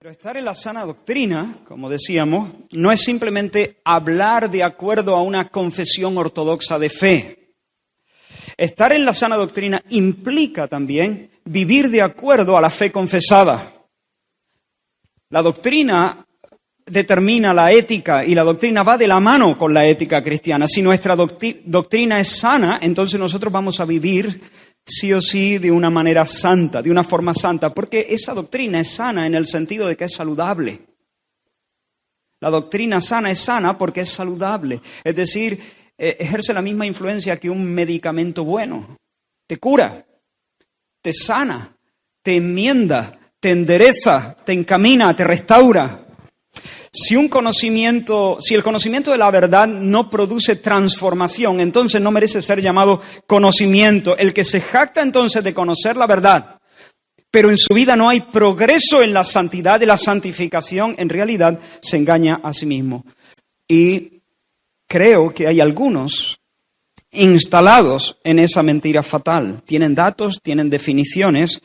Pero estar en la sana doctrina, como decíamos, no es simplemente hablar de acuerdo a una confesión ortodoxa de fe. Estar en la sana doctrina implica también vivir de acuerdo a la fe confesada. La doctrina determina la ética y la doctrina va de la mano con la ética cristiana. Si nuestra doctrina es sana, entonces nosotros vamos a vivir sí o sí de una manera santa, de una forma santa, porque esa doctrina es sana en el sentido de que es saludable. La doctrina sana es sana porque es saludable, es decir, ejerce la misma influencia que un medicamento bueno. Te cura, te sana, te enmienda, te endereza, te encamina, te restaura. Si el conocimiento de la verdad no produce transformación, entonces no merece ser llamado conocimiento. El que se jacta entonces de conocer la verdad, pero en su vida no hay progreso en la santidad y la santificación, en realidad se engaña a sí mismo. Y creo que hay algunos instalados en esa mentira fatal. Tienen datos, tienen definiciones,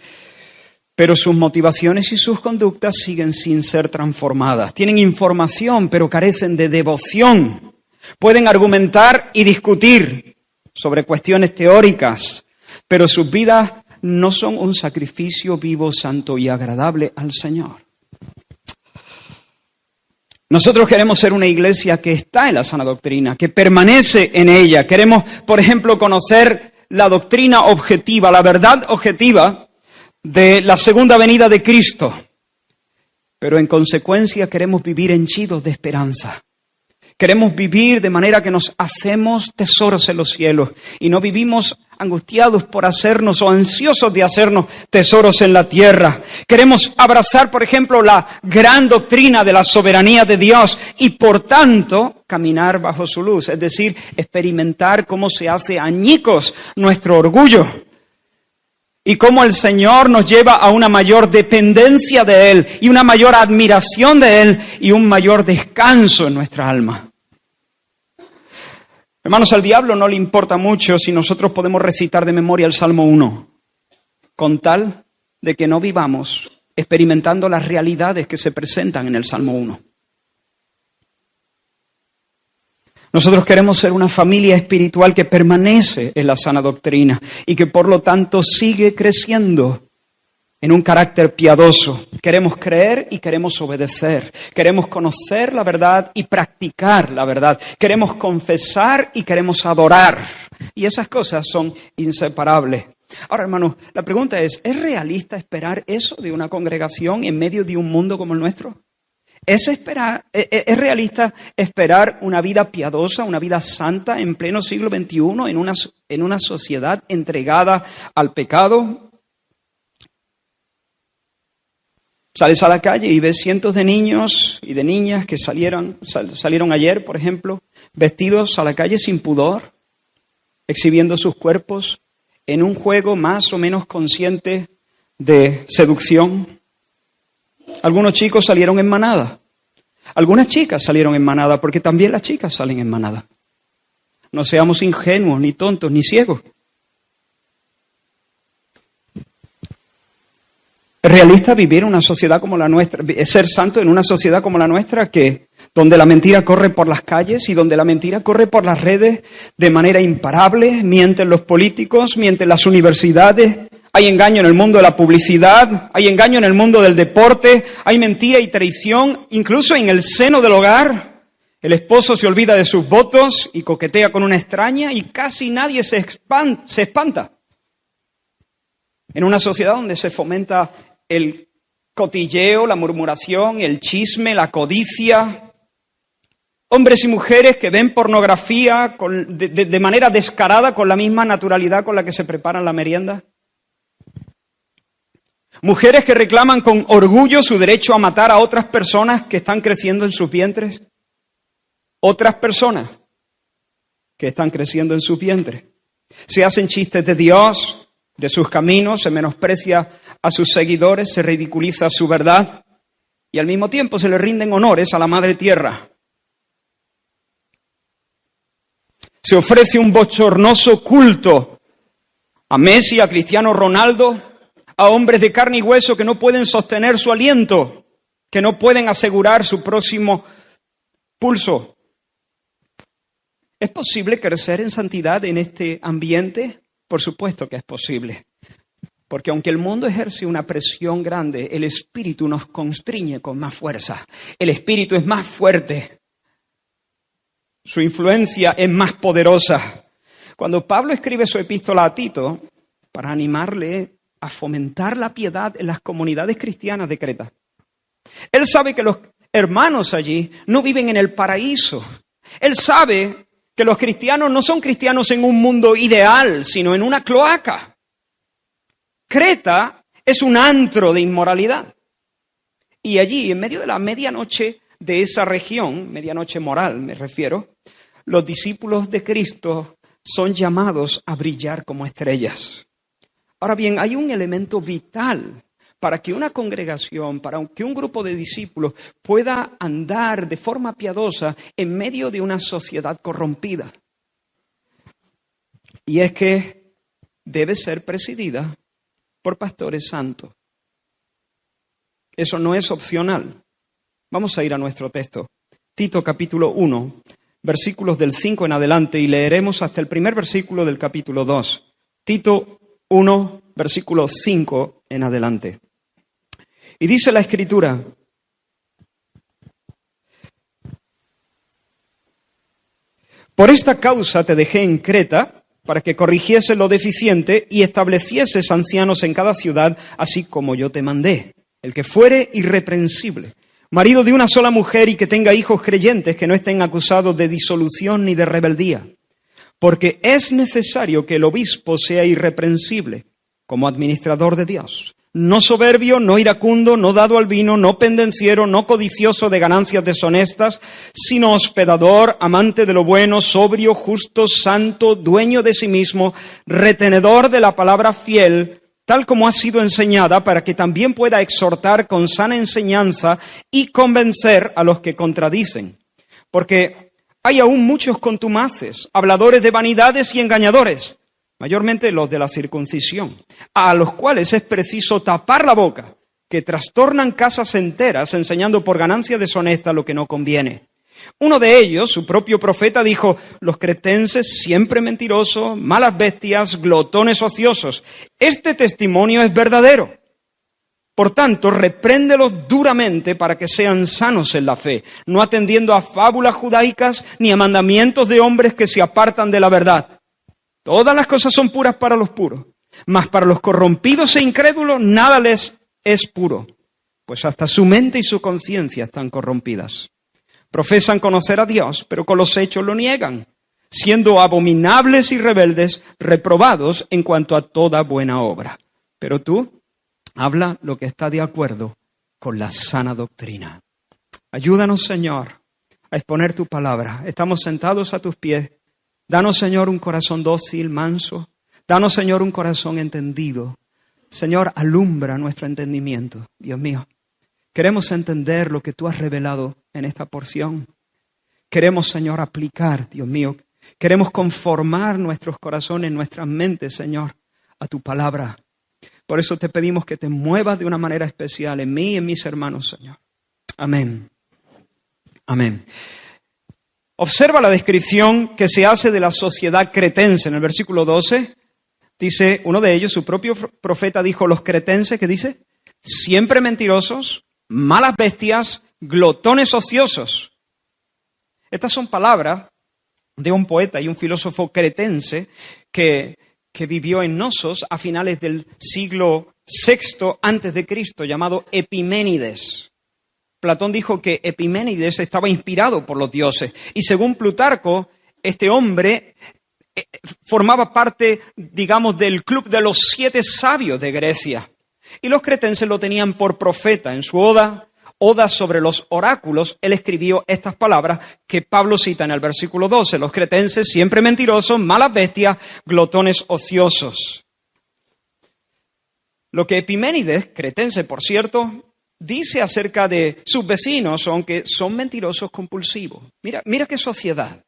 pero sus motivaciones y sus conductas siguen sin ser transformadas. Tienen información, pero carecen de devoción. Pueden argumentar y discutir sobre cuestiones teóricas, pero sus vidas no son un sacrificio vivo, santo y agradable al Señor. Nosotros queremos ser una iglesia que está en la sana doctrina, que permanece en ella. Queremos, por ejemplo, conocer la doctrina objetiva, la verdad objetiva de la segunda venida de Cristo, pero en consecuencia queremos vivir henchidos de esperanza. Queremos vivir de manera que nos hacemos tesoros en los cielos y no vivimos angustiados por hacernos o ansiosos de hacernos tesoros en la tierra. Queremos abrazar, por ejemplo, la gran doctrina de la soberanía de Dios y, por tanto, caminar bajo su luz, es decir, experimentar cómo se hace añicos nuestro orgullo. Y cómo el Señor nos lleva a una mayor dependencia de Él y una mayor admiración de Él y un mayor descanso en nuestra alma. Hermanos, al diablo no le importa mucho si nosotros podemos recitar de memoria el Salmo 1, con tal de que no vivamos experimentando las realidades que se presentan en el Salmo 1. Nosotros queremos ser una familia espiritual que permanece en la sana doctrina y que por lo tanto sigue creciendo en un carácter piadoso. Queremos creer y queremos obedecer. Queremos conocer la verdad y practicar la verdad. Queremos confesar y queremos adorar. Y esas cosas son inseparables. Ahora, hermanos, la pregunta ¿es realista esperar eso de una congregación en medio de un mundo como el nuestro? ¿Es realista esperar una vida piadosa, una vida santa en pleno siglo XXI, en una sociedad entregada al pecado? Sales a la calle y ves cientos de niños y de niñas que salieron ayer, por ejemplo, vestidos a la calle sin pudor, exhibiendo sus cuerpos en un juego más o menos consciente de seducción. Algunos chicos salieron en manada. Algunas chicas salieron en manada, porque también las chicas salen en manada. No seamos ingenuos, ni tontos, ni ciegos. ¿Es realista vivir en una sociedad como la nuestra, ser santo en una sociedad como la nuestra, donde la mentira corre por las calles y donde la mentira corre por las redes de manera imparable? Mienten los políticos, mienten las universidades. Hay engaño en el mundo de la publicidad, hay engaño en el mundo del deporte, hay mentira y traición, incluso en el seno del hogar. El esposo se olvida de sus votos y coquetea con una extraña y casi nadie se espanta. En una sociedad donde se fomenta el cotilleo, la murmuración, el chisme, la codicia. Hombres y mujeres que ven pornografía de manera descarada con la misma naturalidad con la que se preparan la merienda. Mujeres que reclaman con orgullo su derecho a matar a otras personas que están creciendo en sus vientres. Otras personas que están creciendo en sus vientres. Se hacen chistes de Dios, de sus caminos, se menosprecia a sus seguidores, se ridiculiza su verdad y al mismo tiempo se le rinden honores a la Madre Tierra. Se ofrece un bochornoso culto a Messi, a Cristiano Ronaldo, a hombres de carne y hueso que no pueden sostener su aliento que no pueden asegurar su próximo pulso. ¿Es posible crecer en santidad en este ambiente? Por supuesto que es posible. Porque aunque el mundo ejerce una presión grande, el Espíritu nos constriñe con más fuerza. El Espíritu es más fuerte. Su influencia es más poderosa. Cuando Pablo escribe su epístola a Tito, para animarle a fomentar la piedad en las comunidades cristianas de Creta, él sabe que los hermanos allí no viven en el paraíso. Él sabe que los cristianos no son cristianos en un mundo ideal, sino en una cloaca. Creta es un antro de inmoralidad. Y allí, en medio de la medianoche de esa región, medianoche moral me refiero, los discípulos de Cristo son llamados a brillar como estrellas. Ahora bien, hay un elemento vital para que una congregación, para que un grupo de discípulos pueda andar de forma piadosa en medio de una sociedad corrompida. Y es que debe ser presidida por pastores santos. Eso no es opcional. Vamos a ir a nuestro texto. Tito capítulo 1, versículos del 5 en adelante, y leeremos hasta el primer versículo del capítulo 2. Tito 1, versículo 5 en adelante. Y dice la Escritura: por esta causa te dejé en Creta, para que corrigiese lo deficiente y establecieses ancianos en cada ciudad, así como yo te mandé. El que fuere irreprensible, marido de una sola mujer y que tenga hijos creyentes que no estén acusados de disolución ni de rebeldía. Porque es necesario que el obispo sea irreprensible como administrador de Dios. No soberbio, no iracundo, no dado al vino, no pendenciero, no codicioso de ganancias deshonestas, sino hospedador, amante de lo bueno, sobrio, justo, santo, dueño de sí mismo, retenedor de la palabra fiel, tal como ha sido enseñada, para que también pueda exhortar con sana enseñanza y convencer a los que contradicen. Porque hay aún muchos contumaces, habladores de vanidades y engañadores, mayormente los de la circuncisión, a los cuales es preciso tapar la boca, que trastornan casas enteras enseñando por ganancia deshonesta lo que no conviene. Uno de ellos, su propio profeta, dijo: los cretenses siempre mentirosos, malas bestias, glotones ociosos. Este testimonio es verdadero. Por tanto, repréndelos duramente para que sean sanos en la fe, no atendiendo a fábulas judaicas ni a mandamientos de hombres que se apartan de la verdad. Todas las cosas son puras para los puros, mas para los corrompidos e incrédulos nada les es puro, pues hasta su mente y su conciencia están corrompidas. Profesan conocer a Dios, pero con los hechos lo niegan, siendo abominables y rebeldes, reprobados en cuanto a toda buena obra. Pero tú, habla lo que está de acuerdo con la sana doctrina. Ayúdanos, Señor, a exponer tu palabra. Estamos sentados a tus pies. Danos, Señor, un corazón dócil, manso. Danos, Señor, un corazón entendido. Señor, alumbra nuestro entendimiento. Dios mío, queremos entender lo que tú has revelado en esta porción. Queremos, Señor, aplicar, Dios mío. Queremos conformar nuestros corazones, nuestras mentes, Señor, a tu palabra. Por eso te pedimos que te muevas de una manera especial en mí y en mis hermanos, Señor. Amén. Amén. Observa la descripción que se hace de la sociedad cretense. En el versículo 12 dice, uno de ellos, su propio profeta dijo, los cretenses, ¿qué dice? Siempre mentirosos, malas bestias, glotones ociosos. Estas son palabras de un poeta y un filósofo cretense que vivió en Knossos a finales del siglo VI antes de Cristo, llamado Epiménides. Platón dijo que Epiménides estaba inspirado por los dioses y según Plutarco, este hombre formaba parte, digamos, del club de los 7 sabios de Grecia. Y los cretenses lo tenían por profeta. En su oda sobre los oráculos, él escribió estas palabras que Pablo cita en el versículo 12. Los cretenses siempre mentirosos, malas bestias, glotones ociosos. Lo que Epiménides, cretense por cierto, dice acerca de sus vecinos, aunque son mentirosos compulsivos. Mira qué sociedad.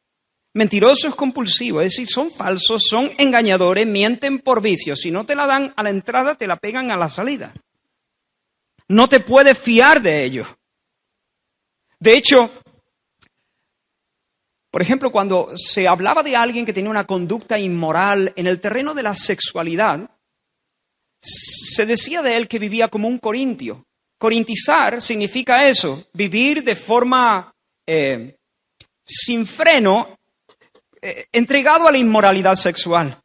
Mentirosos compulsivos, es decir, son falsos, son engañadores, mienten por vicio. Si no te la dan a la entrada, te la pegan a la salida. No te puedes fiar de ellos. De hecho, por ejemplo, cuando se hablaba de alguien que tenía una conducta inmoral en el terreno de la sexualidad, se decía de él que vivía como un corintio. Corintizar significa eso, vivir de forma sin freno, entregado a la inmoralidad sexual.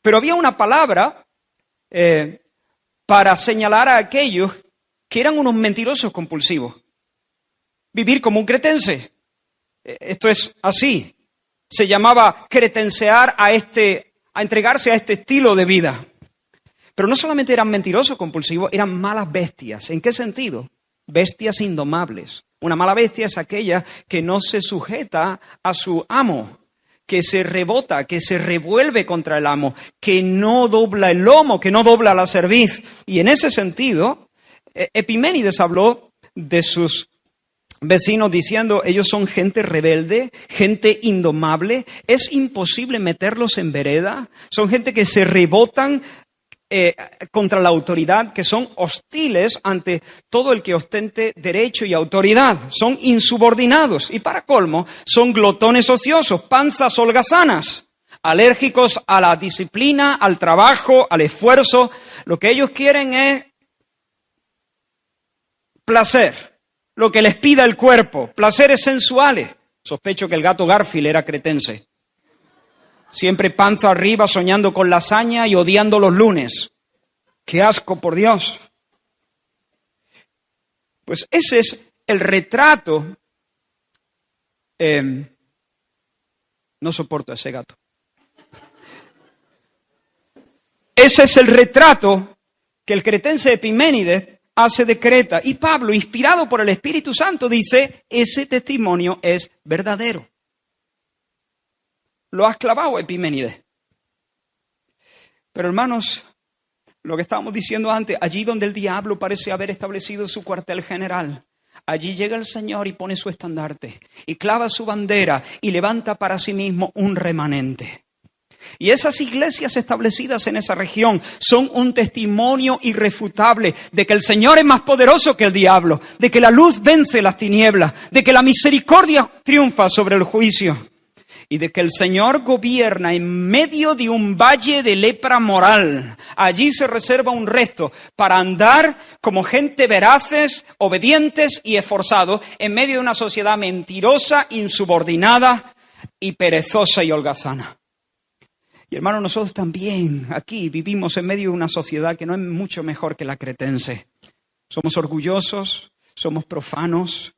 Pero había una palabra para señalar a aquellos que eran unos mentirosos compulsivos. Vivir como un cretense. Esto es así. Se llamaba cretensear a entregarse a este estilo de vida. Pero no solamente eran mentirosos compulsivos, eran malas bestias. ¿En qué sentido? Bestias indomables. Una mala bestia es aquella que no se sujeta a su amo, que se rebota, que se revuelve contra el amo, que no dobla el lomo, que no dobla la cerviz. Y en ese sentido, Epiménides habló de sus vecinos diciendo, ellos son gente rebelde, gente indomable, es imposible meterlos en vereda, son gente que se rebotan contra la autoridad, que son hostiles ante todo el que ostente derecho y autoridad, son insubordinados y para colmo son glotones ociosos, panzas holgazanas, alérgicos a la disciplina, al trabajo, al esfuerzo. Lo que ellos quieren es placer, lo que les pida el cuerpo, placeres sensuales. Sospecho que el gato Garfield era cretense. Siempre panza arriba, soñando con lasaña y odiando los lunes. ¡Qué asco, por Dios! Pues ese es el retrato. No soporto a ese gato. Ese es el retrato que el cretense Epiménides hace de Creta. Y Pablo, inspirado por el Espíritu Santo, dice, ese testimonio es verdadero. Lo has clavado, Epiménides. Pero hermanos, lo que estábamos diciendo antes, allí donde el diablo parece haber establecido su cuartel general, allí llega el Señor y pone su estandarte, y clava su bandera, y levanta para sí mismo un remanente. Y esas iglesias establecidas en esa región son un testimonio irrefutable de que el Señor es más poderoso que el diablo, de que la luz vence las tinieblas, de que la misericordia triunfa sobre el juicio. Y de que el Señor gobierna en medio de un valle de lepra moral. Allí se reserva un resto para andar como gente veraces, obedientes y esforzados en medio de una sociedad mentirosa, insubordinada y perezosa y holgazana. Y hermanos, nosotros también aquí vivimos en medio de una sociedad que no es mucho mejor que la cretense. Somos orgullosos, somos profanos.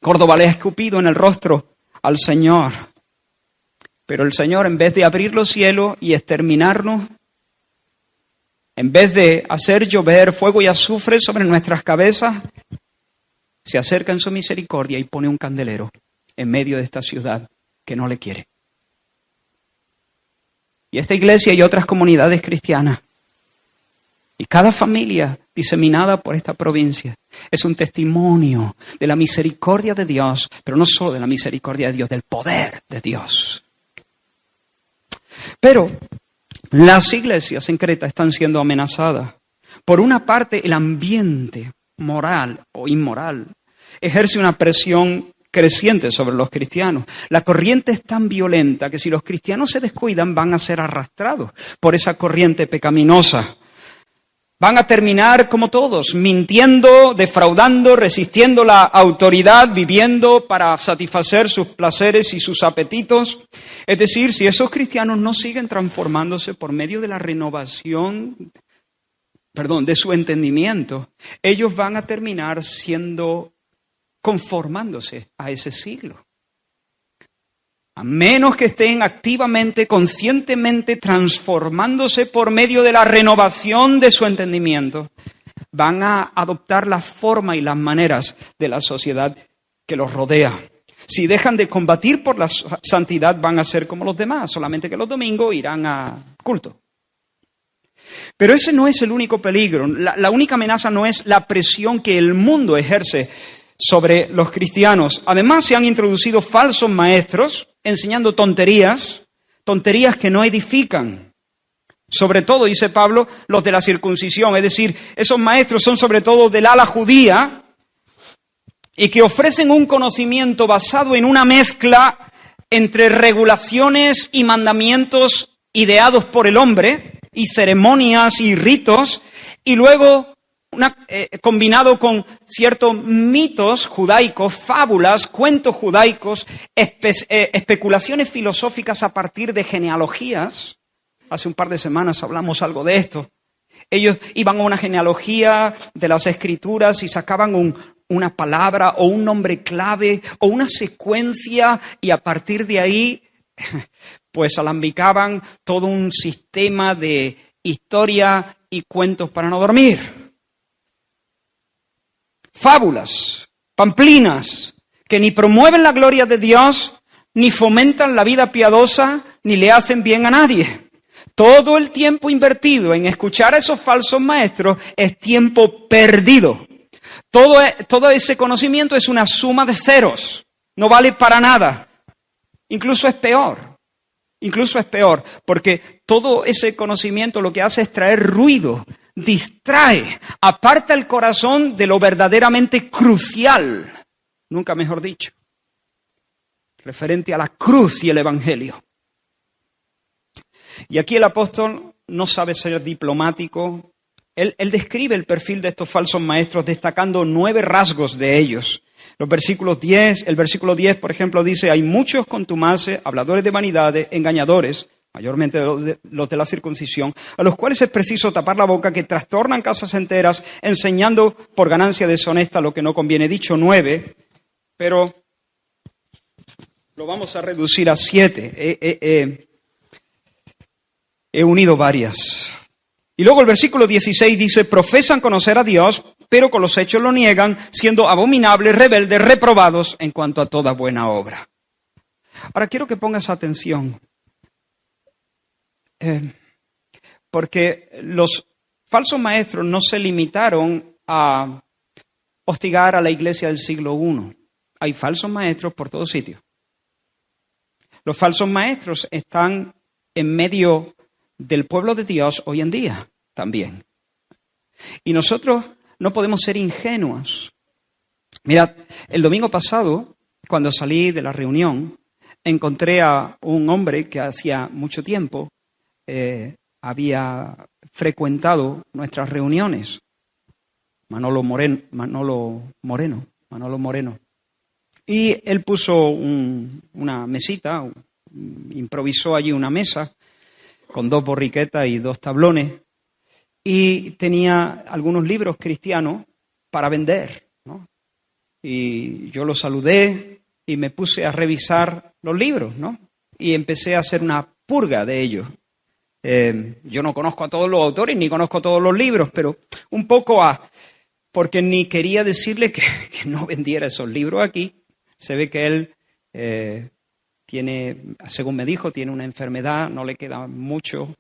Córdoba le ha escupido en el rostro al Señor. Pero el Señor, en vez de abrir los cielos y exterminarnos, en vez de hacer llover fuego y azufre sobre nuestras cabezas, se acerca en su misericordia y pone un candelero en medio de esta ciudad que no le quiere. Y esta iglesia y otras comunidades cristianas, y cada familia diseminada por esta provincia, es un testimonio de la misericordia de Dios, pero no solo de la misericordia de Dios, del poder de Dios. Pero las iglesias en Creta están siendo amenazadas. Por una parte, el ambiente moral o inmoral ejerce una presión creciente sobre los cristianos. La corriente es tan violenta que si los cristianos se descuidan van a ser arrastrados por esa corriente pecaminosa. Van a terminar como todos, mintiendo, defraudando, resistiendo la autoridad, viviendo para satisfacer sus placeres y sus apetitos. Es decir, si esos cristianos no siguen transformándose por medio de la renovación, de su entendimiento, ellos van a terminar conformándose a ese siglo. A menos que estén activamente, conscientemente transformándose por medio de la renovación de su entendimiento, van a adoptar la forma y las maneras de la sociedad que los rodea. Si dejan de combatir por la santidad, van a ser como los demás, solamente que los domingos irán a culto. Pero ese no es el único peligro. La única amenaza no es la presión que el mundo ejerce sobre los cristianos. Además, se han introducido falsos maestros enseñando tonterías que no edifican. Sobre todo, dice Pablo, los de la circuncisión, es decir, esos maestros son sobre todo del ala judía, y que ofrecen un conocimiento basado en una mezcla entre regulaciones y mandamientos ideados por el hombre, y ceremonias y ritos, y luego combinado con ciertos mitos judaicos, fábulas, cuentos judaicos, especulaciones filosóficas a partir de genealogías. Hace un par de semanas hablamos algo de esto. Ellos iban a una genealogía de las Escrituras y sacaban una palabra o un nombre clave o una secuencia, y a partir de ahí pues alambicaban todo un sistema de historia y cuentos para no dormir. Fábulas, pamplinas, que ni promueven la gloria de Dios, ni fomentan la vida piadosa, ni le hacen bien a nadie. Todo el tiempo invertido en escuchar a esos falsos maestros es tiempo perdido. Todo ese conocimiento es una suma de ceros. No vale para nada. Incluso es peor, porque todo ese conocimiento lo que hace es traer ruido, distrae, aparta el corazón de lo verdaderamente crucial, nunca mejor dicho, referente a la cruz y el Evangelio. Y aquí el apóstol no sabe ser diplomático. Él describe el perfil de estos falsos maestros destacando 9 rasgos de ellos. El versículo 10, por ejemplo, dice: hay muchos contumaces, habladores de vanidades, engañadores, mayormente los de la circuncisión, a los cuales es preciso tapar la boca, que trastornan casas enteras, enseñando por ganancia deshonesta lo que no conviene. He dicho 9, pero lo vamos a reducir a 7. He unido varias. Y luego el versículo 16 dice: profesan conocer a Dios, pero con los hechos lo niegan, siendo abominables, rebeldes, reprobados en cuanto a toda buena obra. Ahora quiero que pongas atención, porque los falsos maestros no se limitaron a hostigar a la iglesia del siglo I. Hay falsos maestros por todos sitios. Los falsos maestros están en medio del pueblo de Dios hoy en día también. Y nosotros no podemos ser ingenuos. Mirad, el domingo pasado, cuando salí de la reunión, encontré a un hombre que hacía mucho tiempo había frecuentado nuestras reuniones. Manolo Moreno. Y él puso una mesita, improvisó allí una mesa con 2 borriquetas y 2 tablones, y tenía algunos libros cristianos para vender, ¿no? Y yo lo saludé y me puse a revisar los libros, ¿no? Y empecé a hacer una purga de ellos. Yo no conozco a todos los autores ni conozco todos los libros, pero un poco porque ni quería decirle que no vendiera esos libros aquí. Se ve que él tiene, según me dijo, tiene una enfermedad, no le queda mucho,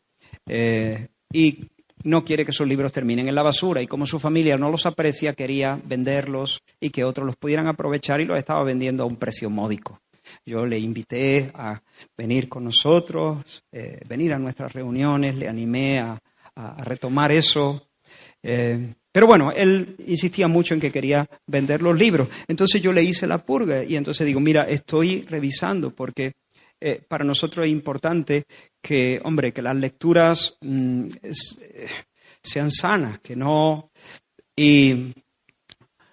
y no quiere que esos libros terminen en la basura. Y como su familia no los aprecia, quería venderlos y que otros los pudieran aprovechar, y los estaba vendiendo a un precio módico. Yo le invité a venir con nosotros, venir a nuestras reuniones, le animé a retomar eso. Pero bueno, él insistía mucho en que quería vender los libros. Entonces yo le hice la purga y entonces digo: mira, estoy revisando porque para nosotros es importante que las lecturas sean sanas, que no... Y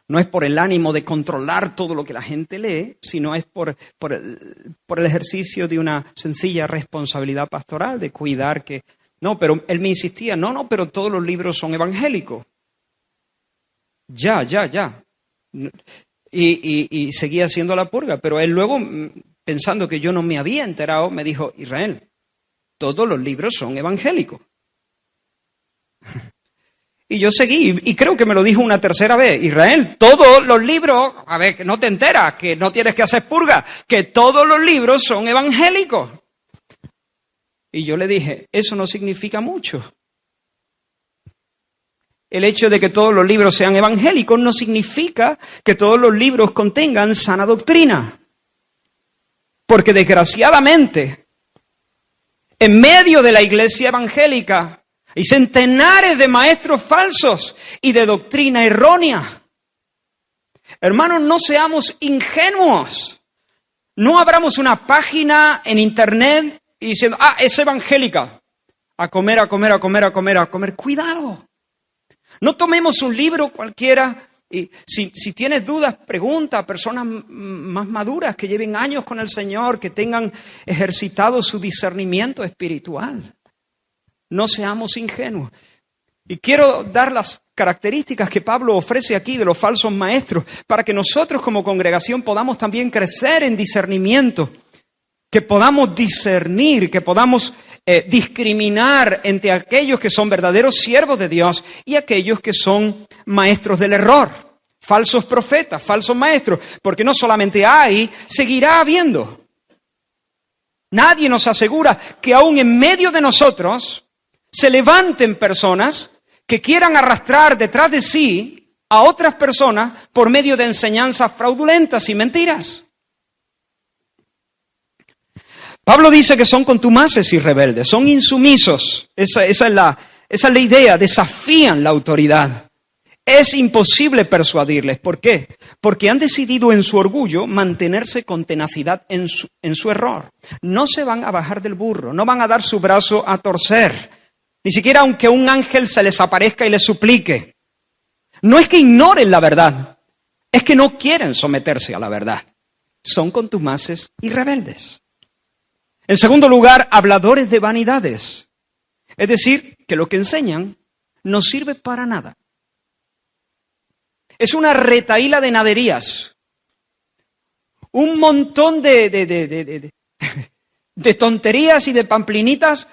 no es por el ánimo de controlar todo lo que la gente lee, sino es por el ejercicio de una sencilla responsabilidad pastoral, de cuidar que... No, pero él me insistía: no, pero todos los libros son evangélicos. Ya. Y seguía haciendo la purga, pero él luego, pensando que yo no me había enterado, me dijo: Israel, todos los libros son evangélicos. Y yo seguí, y creo que me lo dijo una tercera vez: Israel, todos los libros, a ver, que no te enteras, que no tienes que hacer purga, que todos los libros son evangélicos. Y yo le dije: eso no significa mucho. El hecho de que todos los libros sean evangélicos no significa que todos los libros contengan sana doctrina. Porque desgraciadamente, en medio de la iglesia evangélica hay centenares de maestros falsos y de doctrina errónea. Hermanos, no seamos ingenuos. No abramos una página en internet y diciendo, es evangélica. A comer. Cuidado. No tomemos un libro cualquiera. Y si tienes dudas, pregunta a personas más maduras que lleven años con el Señor, que tengan ejercitado su discernimiento espiritual. No seamos ingenuos. Y quiero dar las características que Pablo ofrece aquí de los falsos maestros para que nosotros como congregación podamos también crecer en discernimiento, que podamos discernir, que podamos discriminar entre aquellos que son verdaderos siervos de Dios y aquellos que son maestros del error, falsos profetas, falsos maestros, porque no solamente hay, seguirá habiendo. Nadie nos asegura que aún en medio de nosotros se levanten personas que quieran arrastrar detrás de sí a otras personas por medio de enseñanzas fraudulentas y mentiras. Pablo dice que son contumaces y rebeldes, son insumisos. Esa es la idea, desafían la autoridad. Es imposible persuadirles. ¿Por qué? Porque han decidido en su orgullo mantenerse con tenacidad en su error. No se van a bajar del burro, no van a dar su brazo a torcer. Ni siquiera aunque un ángel se les aparezca y les suplique. No es que ignoren la verdad, es que no quieren someterse a la verdad. Son contumaces y rebeldes. En segundo lugar, habladores de vanidades. Es decir, que lo que enseñan no sirve para nada. Es una retahíla de naderías. Un montón de tonterías y de pamplinitas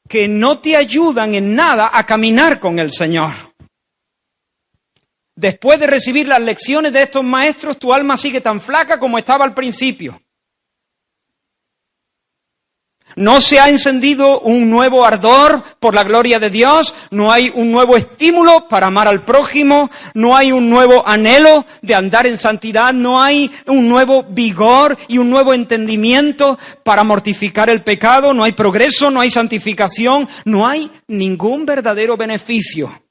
que no te ayudan en nada a caminar con el Señor. Después de recibir las lecciones de estos maestros, tu alma sigue tan flaca como estaba al principio. No se ha encendido un nuevo ardor por la gloria de Dios, no hay un nuevo estímulo para amar al prójimo, no hay un nuevo anhelo de andar en santidad, no hay un nuevo vigor y un nuevo entendimiento para mortificar el pecado, no hay progreso, no hay santificación, no hay ningún verdadero beneficio.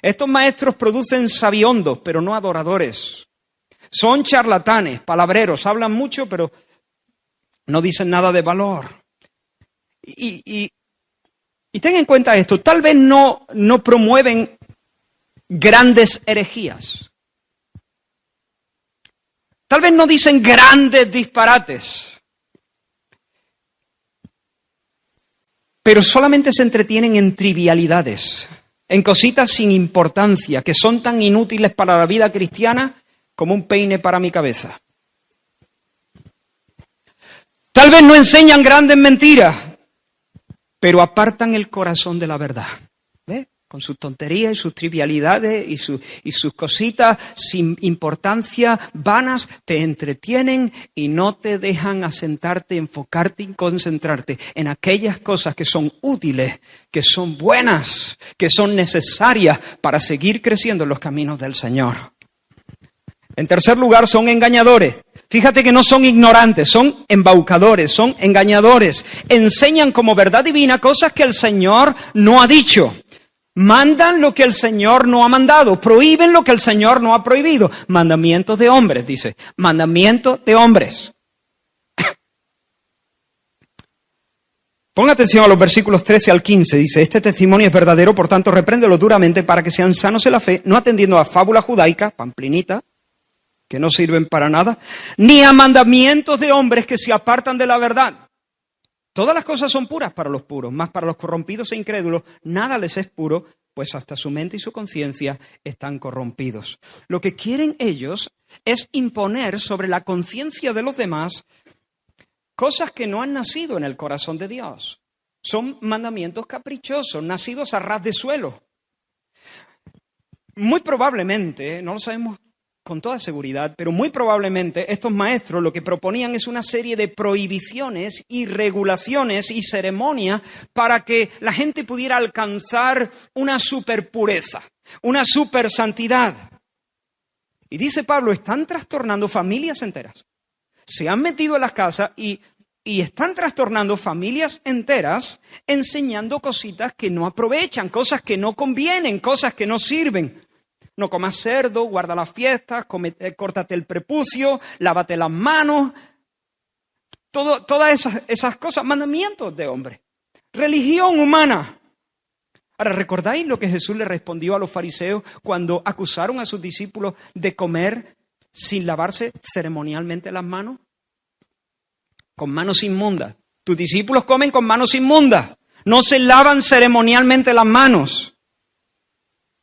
Estos maestros producen sabiondos, pero no adoradores. Son charlatanes, palabreros, hablan mucho, pero no dicen nada de valor. Y ten en cuenta esto, tal vez no promueven grandes herejías. Tal vez no dicen grandes disparates. Pero solamente se entretienen en trivialidades, en cositas sin importancia, que son tan inútiles para la vida cristiana como un peine para mi cabeza. Tal vez no enseñan grandes mentiras, pero apartan el corazón de la verdad. ¿Ves? Con sus tonterías y sus trivialidades y sus cositas sin importancia, vanas, te entretienen y no te dejan asentarte, enfocarte y concentrarte en aquellas cosas que son útiles, que son buenas, que son necesarias para seguir creciendo en los caminos del Señor. En tercer lugar, son engañadores. Fíjate que no son ignorantes, son embaucadores, son engañadores. Enseñan como verdad divina cosas que el Señor no ha dicho. Mandan lo que el Señor no ha mandado. Prohíben lo que el Señor no ha prohibido. Mandamientos de hombres, dice. Mandamientos de hombres. Ponga atención a los versículos 13 al 15. Dice, este testimonio es verdadero, por tanto, repréndelo duramente para que sean sanos en la fe, no atendiendo a fábula judaica, pamplinita, que no sirven para nada, ni a mandamientos de hombres que se apartan de la verdad. Todas las cosas son puras para los puros, mas para los corrompidos e incrédulos nada les es puro, pues hasta su mente y su conciencia están corrompidos. Lo que quieren ellos es imponer sobre la conciencia de los demás cosas que no han nacido en el corazón de Dios. Son mandamientos caprichosos, nacidos a ras de suelo. Muy probablemente, no lo sabemos con toda seguridad, pero muy probablemente estos maestros lo que proponían es una serie de prohibiciones y regulaciones y ceremonias para que la gente pudiera alcanzar una superpureza, una supersantidad. Y dice Pablo, están trastornando familias enteras. Se han metido en las casas y están trastornando familias enteras enseñando cositas que no aprovechan, cosas que no convienen, cosas que no sirven. No comas cerdo, guarda las fiestas, córtate el prepucio, lávate las manos. Todas esas cosas, mandamientos de hombre. Religión humana. Ahora, ¿recordáis lo que Jesús le respondió a los fariseos cuando acusaron a sus discípulos de comer sin lavarse ceremonialmente las manos? Con manos inmundas. Tus discípulos comen con manos inmundas. No se lavan ceremonialmente las manos.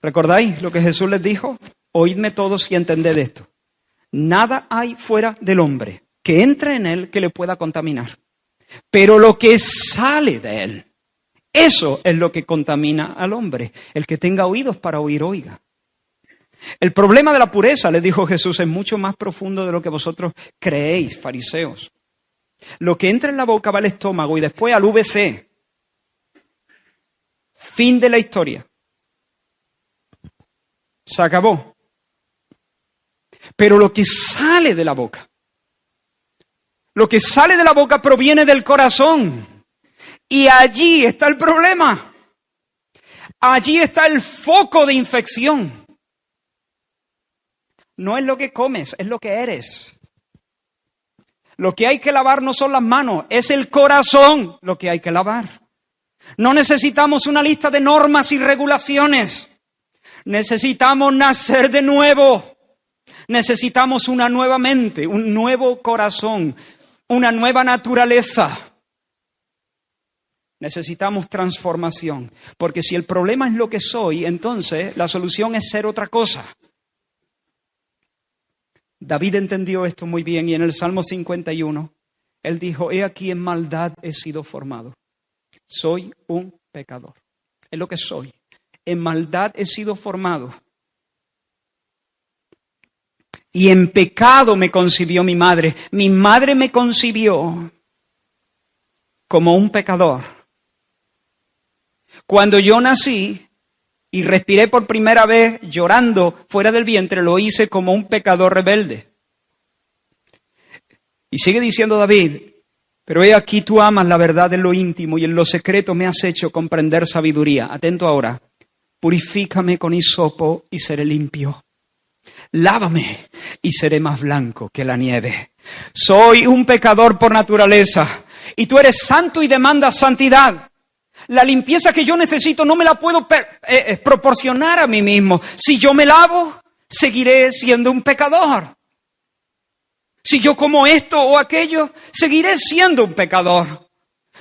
¿Recordáis lo que Jesús les dijo? Oídme todos y entended esto. Nada hay fuera del hombre que entre en él que le pueda contaminar. Pero lo que sale de él, eso es lo que contamina al hombre. El que tenga oídos para oír, oiga. El problema de la pureza, les dijo Jesús, es mucho más profundo de lo que vosotros creéis, fariseos. Lo que entra en la boca va al estómago y después al VC. Fin de la historia. Se acabó. Pero lo que sale de la boca, proviene del corazón. Y allí está el problema. Allí está el foco de infección. No es lo que comes, es lo que eres. Lo que hay que lavar no son las manos, es el corazón lo que hay que lavar. No necesitamos una lista de normas y regulaciones. Necesitamos nacer de nuevo. Necesitamos una nueva mente, un nuevo corazón, una nueva naturaleza. Necesitamos transformación, porque si el problema es lo que soy, entonces la solución es ser otra cosa. David entendió esto muy bien y en el Salmo 51, él dijo, he aquí en maldad he sido formado. Soy un pecador. Es lo que soy. En maldad he sido formado. Y en pecado me concibió mi madre. Mi madre me concibió como un pecador. Cuando yo nací y respiré por primera vez llorando fuera del vientre, lo hice como un pecador rebelde. Y sigue diciendo David, pero he aquí tú amas la verdad en lo íntimo y en lo secreto me has hecho comprender sabiduría. Atento ahora. Purifícame con hisopo y seré limpio. Lávame y seré más blanco que la nieve. Soy un pecador por naturaleza y tú eres santo y demandas santidad. La limpieza que yo necesito no me la puedo proporcionar a mí mismo. Si yo me lavo, seguiré siendo un pecador. Si yo como esto o aquello, seguiré siendo un pecador.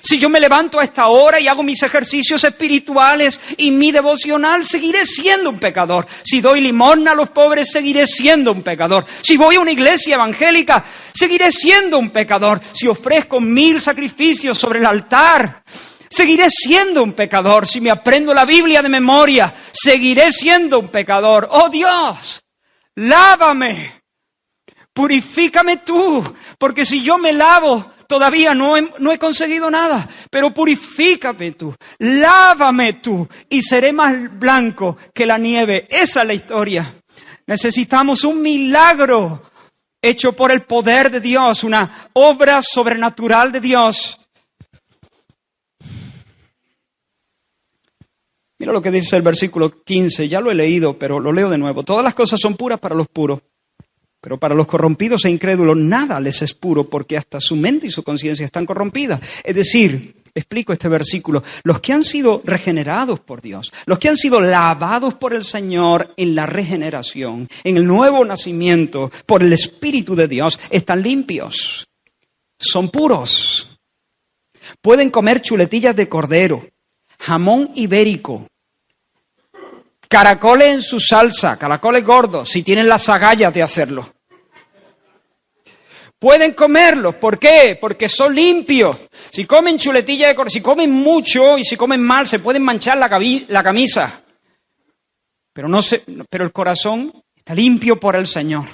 Si yo me levanto a esta hora y hago mis ejercicios espirituales y mi devocional, seguiré siendo un pecador. Si doy limosna a los pobres, seguiré siendo un pecador. Si voy a una iglesia evangélica, seguiré siendo un pecador. Si ofrezco 1000 sacrificios sobre el altar, seguiré siendo un pecador. Si me aprendo la Biblia de memoria, seguiré siendo un pecador. ¡Oh Dios! ¡Lávame! Purifícame tú, porque si yo me lavo, todavía no he conseguido nada, pero purifícame tú, lávame tú y seré más blanco que la nieve. Esa es la historia. Necesitamos un milagro hecho por el poder de Dios, una obra sobrenatural de Dios. Mira lo que dice el versículo 15, ya lo he leído, pero lo leo de nuevo. Todas las cosas son puras para los puros. Pero para los corrompidos e incrédulos nada les es puro porque hasta su mente y su conciencia están corrompidas. Es decir, explico este versículo, los que han sido regenerados por Dios, los que han sido lavados por el Señor en la regeneración, en el nuevo nacimiento, por el Espíritu de Dios, están limpios, son puros. Pueden comer chuletillas de cordero, jamón ibérico, caracoles en su salsa, caracoles gordos, si tienen las agallas de hacerlo. Pueden comerlos. ¿Por qué? Porque son limpios. Si comen chuletilla de cordero, si comen mucho y si comen mal, se pueden manchar la camisa. Pero el corazón está limpio por el Señor.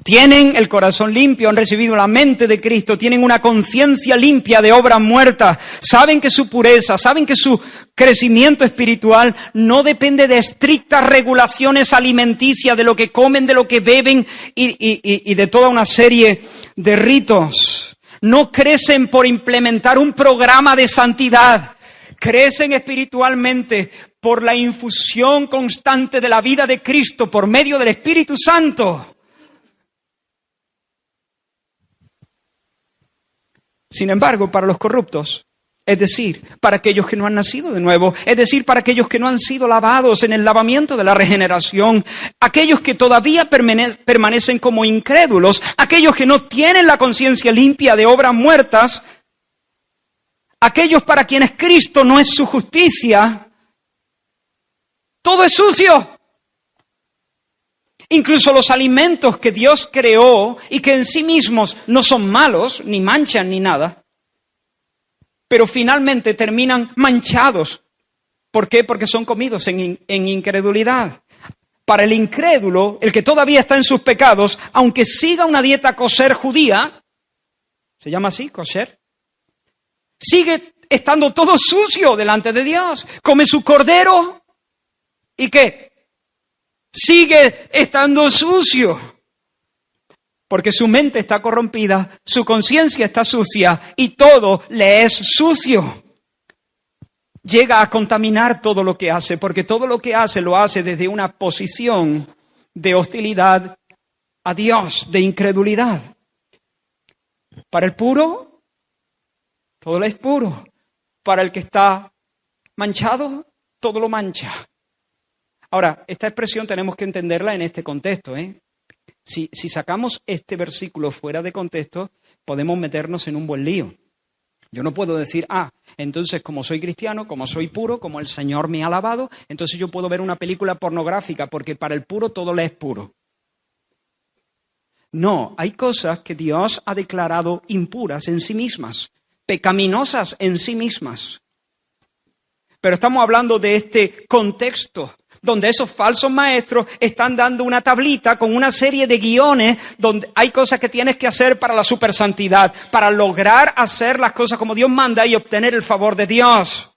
Tienen el corazón limpio, han recibido la mente de Cristo, tienen una conciencia limpia de obras muertas, saben que su pureza, saben que su crecimiento espiritual no depende de estrictas regulaciones alimenticias, de lo que comen, de lo que beben y de toda una serie de ritos. No crecen por implementar un programa de santidad. crecen espiritualmente por la infusión constante de la vida de Cristo por medio del Espíritu Santo. Sin embargo, para los corruptos, es decir, para aquellos que no han nacido de nuevo, es decir, para aquellos que no han sido lavados en el lavamiento de la regeneración, aquellos que todavía permanecen como incrédulos, aquellos que no tienen la conciencia limpia de obras muertas, aquellos para quienes Cristo no es su justicia, todo es sucio. Incluso los alimentos que Dios creó y que en sí mismos no son malos, ni manchan ni nada, pero finalmente terminan manchados. ¿Por qué? Porque son comidos en incredulidad. Para el incrédulo, el que todavía está en sus pecados, aunque siga una dieta kosher judía, ¿se llama así, kosher? Sigue estando todo sucio delante de Dios. Come su cordero y ¿qué? Sigue estando sucio, porque su mente está corrompida, su conciencia está sucia y todo le es sucio. Llega a contaminar todo lo que hace, porque todo lo que hace lo hace desde una posición de hostilidad a Dios, de incredulidad. Para el puro, todo le es puro. Para el que está manchado, todo lo mancha. Ahora, esta expresión tenemos que entenderla en este contexto, Si sacamos este versículo fuera de contexto, podemos meternos en un buen lío. Yo no puedo decir, entonces como soy cristiano, como soy puro, como el Señor me ha lavado, entonces yo puedo ver una película pornográfica, porque para el puro todo le es puro. No, hay cosas que Dios ha declarado impuras en sí mismas, pecaminosas en sí mismas. Pero estamos hablando de este contexto donde esos falsos maestros están dando una tablita con una serie de guiones donde hay cosas que tienes que hacer para la supersantidad, para lograr hacer las cosas como Dios manda y obtener el favor de Dios.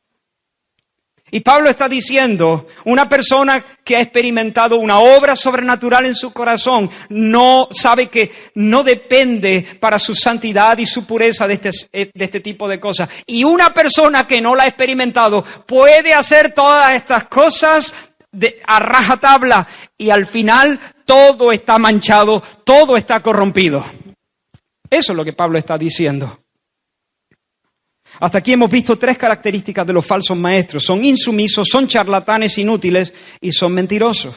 Y Pablo está diciendo, una persona que ha experimentado una obra sobrenatural en su corazón no sabe que no depende para su santidad y su pureza de este tipo de cosas. Y una persona que no la ha experimentado puede hacer todas estas cosas a rajatabla y al final todo está manchado, todo está corrompido. Eso es lo que Pablo está diciendo. Hasta aquí hemos visto 3 características de los falsos maestros. Son insumisos, son charlatanes inútiles y son mentirosos.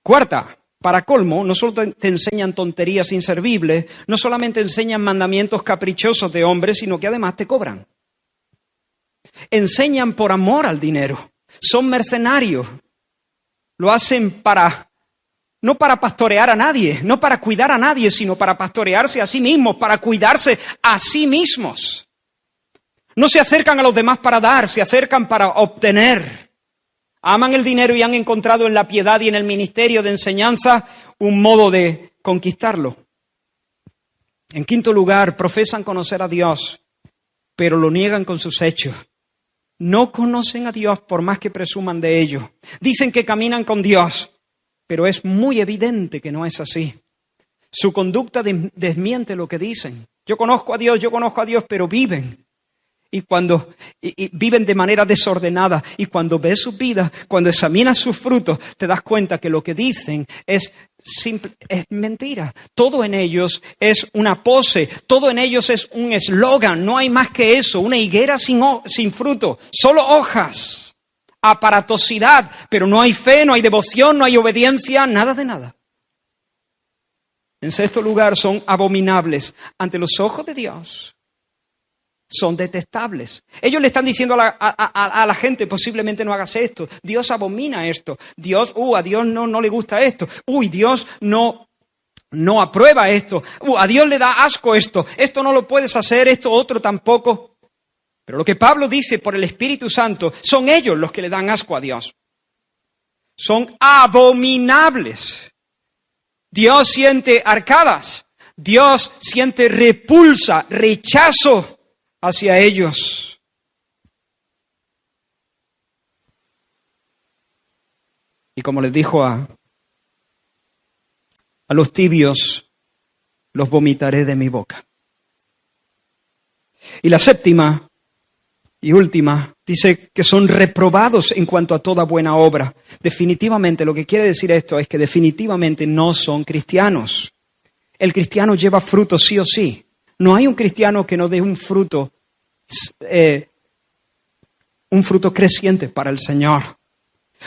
4, para colmo, no solo te enseñan tonterías inservibles, no solamente enseñan mandamientos caprichosos de hombres, sino que además te cobran. Enseñan por amor al dinero. Son mercenarios. Lo hacen no para pastorear a nadie, no para cuidar a nadie, sino para pastorearse a sí mismos, para cuidarse a sí mismos. No se acercan a los demás para dar, se acercan para obtener. Aman el dinero y han encontrado en la piedad y en el ministerio de enseñanza un modo de conquistarlo. En 5 lugar, profesan conocer a Dios, pero lo niegan con sus hechos. No conocen a Dios por más que presuman de ello. Dicen que caminan con Dios, pero es muy evidente que no es así. Su conducta desmiente lo que dicen. Yo conozco a Dios, pero viven. Y viven de manera desordenada. Y cuando ves sus vidas, cuando examinas sus frutos, te das cuenta que lo que dicen es mentira. Todo en ellos es una pose, todo en ellos es un eslogan, no hay más que eso, una higuera sin fruto, solo hojas, aparatosidad, pero no hay fe, no hay devoción, no hay obediencia, nada de nada. En 6 lugar, son abominables ante los ojos de Dios. Son detestables. Ellos le están diciendo a la gente, posiblemente no hagas esto. Dios abomina esto. A Dios no le gusta esto. Dios no aprueba esto. A Dios le da asco esto. Esto no lo puedes hacer, esto otro tampoco. Pero lo que Pablo dice por el Espíritu Santo, son ellos los que le dan asco a Dios. Son abominables. Dios siente arcadas. Dios siente repulsa, rechazo hacia ellos. Y como les dijo a los tibios, los vomitaré de mi boca. Y la 7ª Y última, dice que son reprobados en cuanto a toda buena obra. Definitivamente, lo que quiere decir esto es que definitivamente no son cristianos. El cristiano lleva fruto sí o sí. No hay un cristiano que no dé un fruto creciente para el Señor.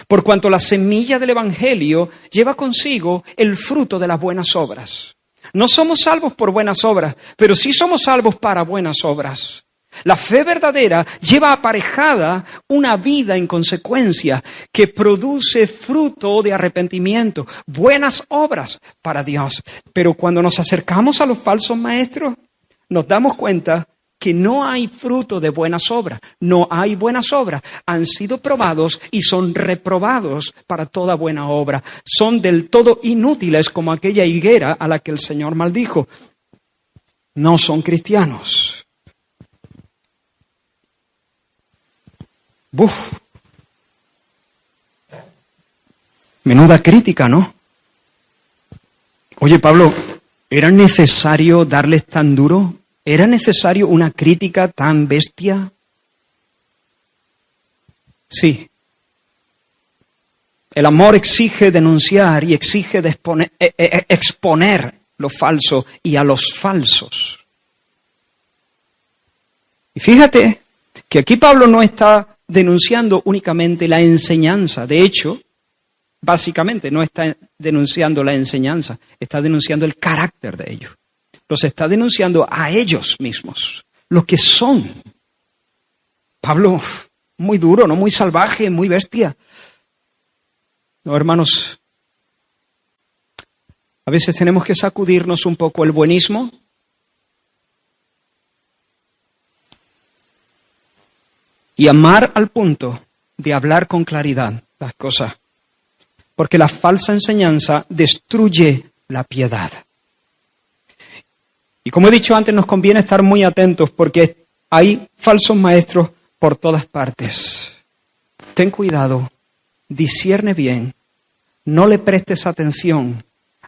Por cuanto la semilla del Evangelio lleva consigo el fruto de las buenas obras. No somos salvos por buenas obras, pero sí somos salvos para buenas obras. La fe verdadera lleva aparejada una vida en consecuencia que produce fruto de arrepentimiento, buenas obras para Dios. Pero cuando nos acercamos a los falsos maestros, nos damos cuenta que no hay fruto de buenas obras. No hay buenas obras. Han sido probados y son reprobados para toda buena obra. Son del todo inútiles como aquella higuera a la que el Señor maldijo. No son cristianos. ¡Buf! Menuda crítica, ¿no? Oye, Pablo, ¿era necesario darles tan duro? ¿Era necesario una crítica tan bestia? Sí. El amor exige denunciar y exige exponer lo falso y a los falsos. Y fíjate que aquí Pablo no está denunciando únicamente la enseñanza. De hecho, básicamente no está denunciando la enseñanza, está denunciando el carácter de ellos. Los está denunciando a ellos mismos, lo que son. Pablo, muy duro, ¿no? Muy salvaje, muy bestia. No, hermanos, a veces tenemos que sacudirnos un poco el buenismo. Y amar al punto de hablar con claridad las cosas. Porque la falsa enseñanza destruye la piedad. Y como he dicho antes, nos conviene estar muy atentos porque hay falsos maestros por todas partes. Ten cuidado, discierne bien, no le prestes atención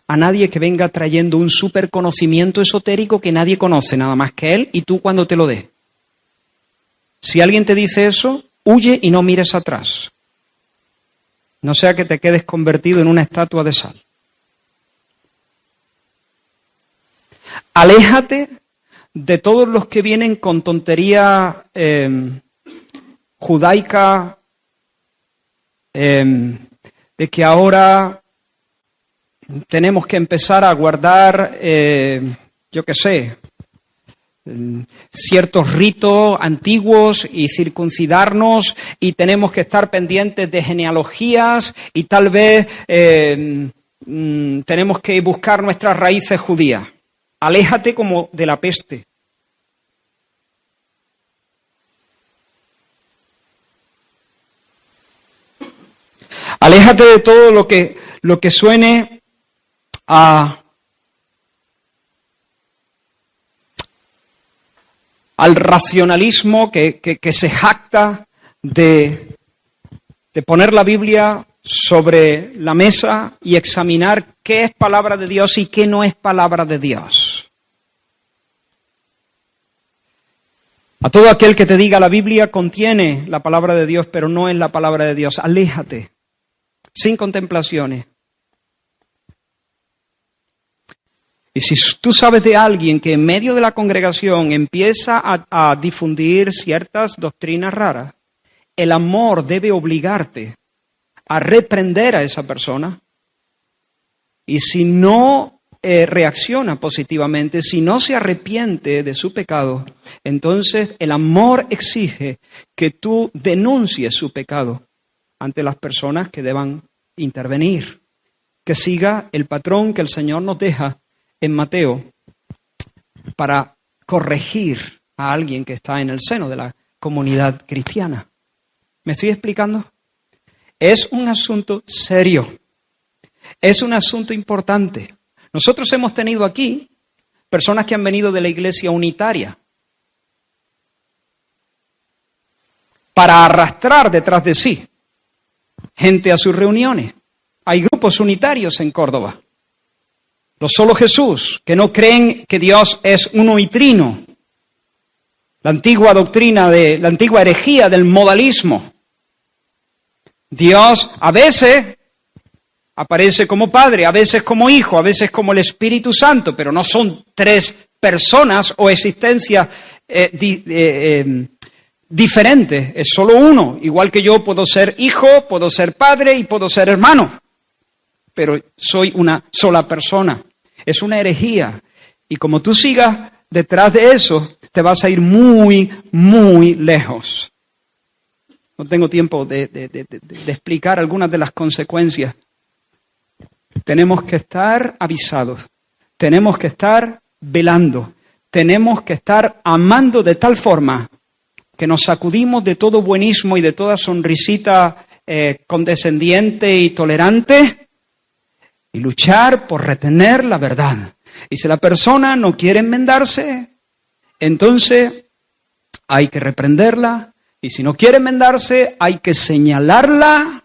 a nadie que venga trayendo un superconocimiento esotérico que nadie conoce, nada más que él y tú cuando te lo dé. Si alguien te dice eso, huye y no mires atrás. No sea que te quedes convertido en una estatua de sal. Aléjate de todos los que vienen con tontería judaica, de que ahora tenemos que empezar a guardar, ciertos ritos antiguos y circuncidarnos y tenemos que estar pendientes de genealogías y tal vez tenemos que buscar nuestras raíces judías. Aléjate como de la peste. Aléjate de todo lo que suene al racionalismo que se jacta de poner la Biblia sobre la mesa y examinar qué es palabra de Dios y qué no es palabra de Dios. A todo aquel que te diga la Biblia contiene la palabra de Dios, pero no es la palabra de Dios, aléjate, sin contemplaciones. Y si tú sabes de alguien que en medio de la congregación empieza a difundir ciertas doctrinas raras, el amor debe obligarte a reprender a esa persona. Y si no reacciona positivamente, si no se arrepiente de su pecado, entonces el amor exige que tú denuncies su pecado ante las personas que deban intervenir, que siga el patrón que el Señor nos deja en Mateo para corregir a alguien que está en el seno de la comunidad cristiana. ¿Me estoy explicando? Es un asunto serio, es un asunto importante. Nosotros hemos tenido aquí personas que han venido de la iglesia unitaria para arrastrar detrás de sí gente a sus reuniones. Hay grupos unitarios en Córdoba. Los solo Jesús, que no creen que Dios es uno y trino. La antigua doctrina la antigua herejía del modalismo. Dios a veces aparece como Padre, a veces como Hijo, a veces como el Espíritu Santo, pero no son tres personas o existencias diferentes, es solo uno. Igual que yo puedo ser hijo, puedo ser padre y puedo ser hermano, pero soy una sola persona. Es una herejía. Y como tú sigas detrás de eso, te vas a ir muy, muy lejos. No tengo tiempo de explicar algunas de las consecuencias. Tenemos que estar avisados, tenemos que estar velando, tenemos que estar amando de tal forma que nos sacudimos de todo buenismo y de toda sonrisita condescendiente y tolerante y luchar por retener la verdad. Y si la persona no quiere enmendarse, entonces hay que reprenderla. Y si no quiere enmendarse, hay que señalarla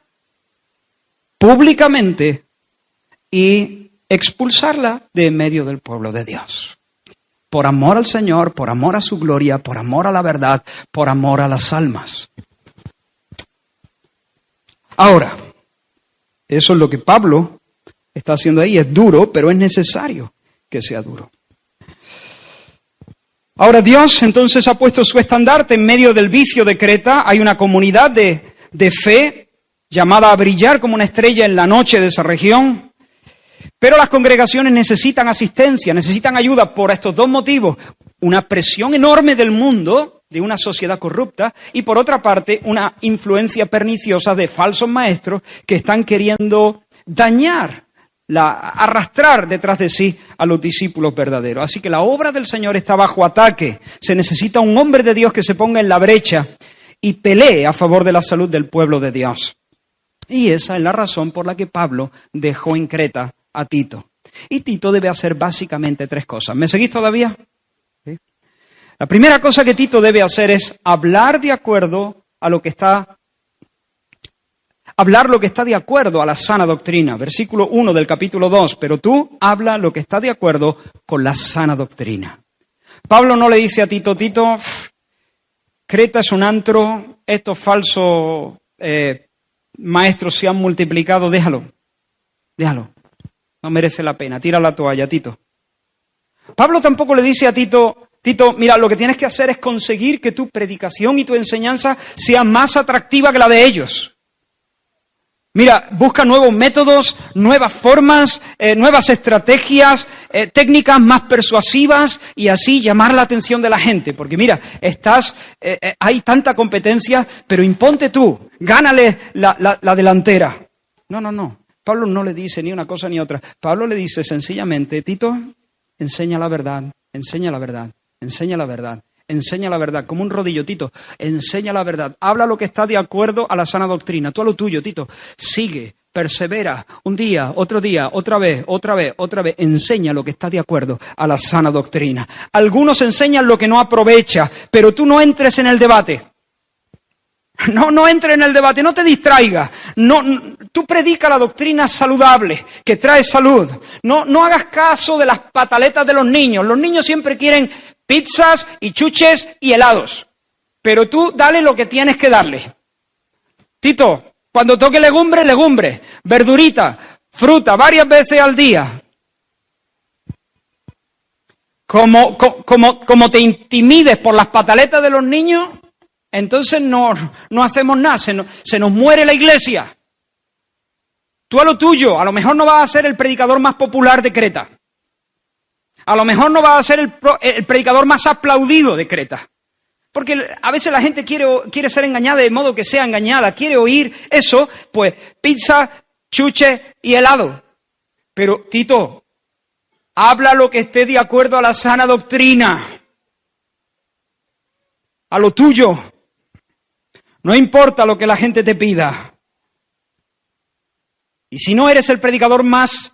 públicamente y expulsarla de en medio del pueblo de Dios. Por amor al Señor, por amor a su gloria, por amor a la verdad, por amor a las almas. Ahora, eso es lo que Pablo está haciendo ahí. Es duro, pero es necesario que sea duro. Ahora Dios entonces ha puesto su estandarte en medio del vicio de Creta. Hay una comunidad de fe llamada a brillar como una estrella en la noche de esa región. Pero las congregaciones necesitan asistencia, necesitan ayuda por estos dos motivos. Una presión enorme del mundo, de una sociedad corrupta, y por otra parte una influencia perniciosa de falsos maestros que están queriendo dañar, arrastrar detrás de sí a los discípulos verdaderos. Así que la obra del Señor está bajo ataque. Se necesita un hombre de Dios que se ponga en la brecha y pelee a favor de la salud del pueblo de Dios. Y esa es la razón por la que Pablo dejó en Creta a Tito. Y Tito debe hacer básicamente tres cosas. ¿Me seguís todavía? ¿Sí? La primera cosa que Tito debe hacer es hablar de acuerdo a lo que está de acuerdo a la sana doctrina. Versículo 1 del capítulo 2. Pero tú habla lo que está de acuerdo con la sana doctrina. Pablo no le dice a Tito, Creta es un antro, estos falsos maestros se han multiplicado, déjalo. No merece la pena, tira la toalla, Tito. Pablo tampoco le dice a Tito, mira, lo que tienes que hacer es conseguir que tu predicación y tu enseñanza sea más atractiva que la de ellos. Mira, busca nuevos métodos, nuevas formas, nuevas estrategias, técnicas más persuasivas y así llamar la atención de la gente. Porque mira, hay tanta competencia, pero imponte tú, gánale la delantera. No. Pablo no le dice ni una cosa ni otra. Pablo le dice sencillamente, Tito, enseña la verdad, como un rodillo, Tito, enseña la verdad, habla lo que está de acuerdo a la sana doctrina, tú a lo tuyo, Tito, sigue, persevera, un día, otra vez, enseña lo que está de acuerdo a la sana doctrina. Algunos enseñan lo que no aprovecha, pero tú no entres en el debate. No entres en el debate, no te distraigas. Tú predica la doctrina saludable, que trae salud. No hagas caso de las pataletas de los niños. Los niños siempre quieren pizzas y chuches y helados. Pero tú dale lo que tienes que darle. Tito, cuando toque legumbre, verdurita, fruta, varias veces al día. Como te intimides por las pataletas de los niños, entonces no hacemos nada, se nos muere la iglesia. Tú a lo tuyo, a lo mejor no vas a ser el predicador más popular de Creta. A lo mejor no vas a ser el predicador más aplaudido de Creta. Porque a veces la gente quiere ser engañada de modo que sea engañada. Quiere oír eso, pues pizza, chuche y helado. Pero Tito, habla lo que esté de acuerdo a la sana doctrina. A lo tuyo. No importa lo que la gente te pida. Y si no eres el predicador más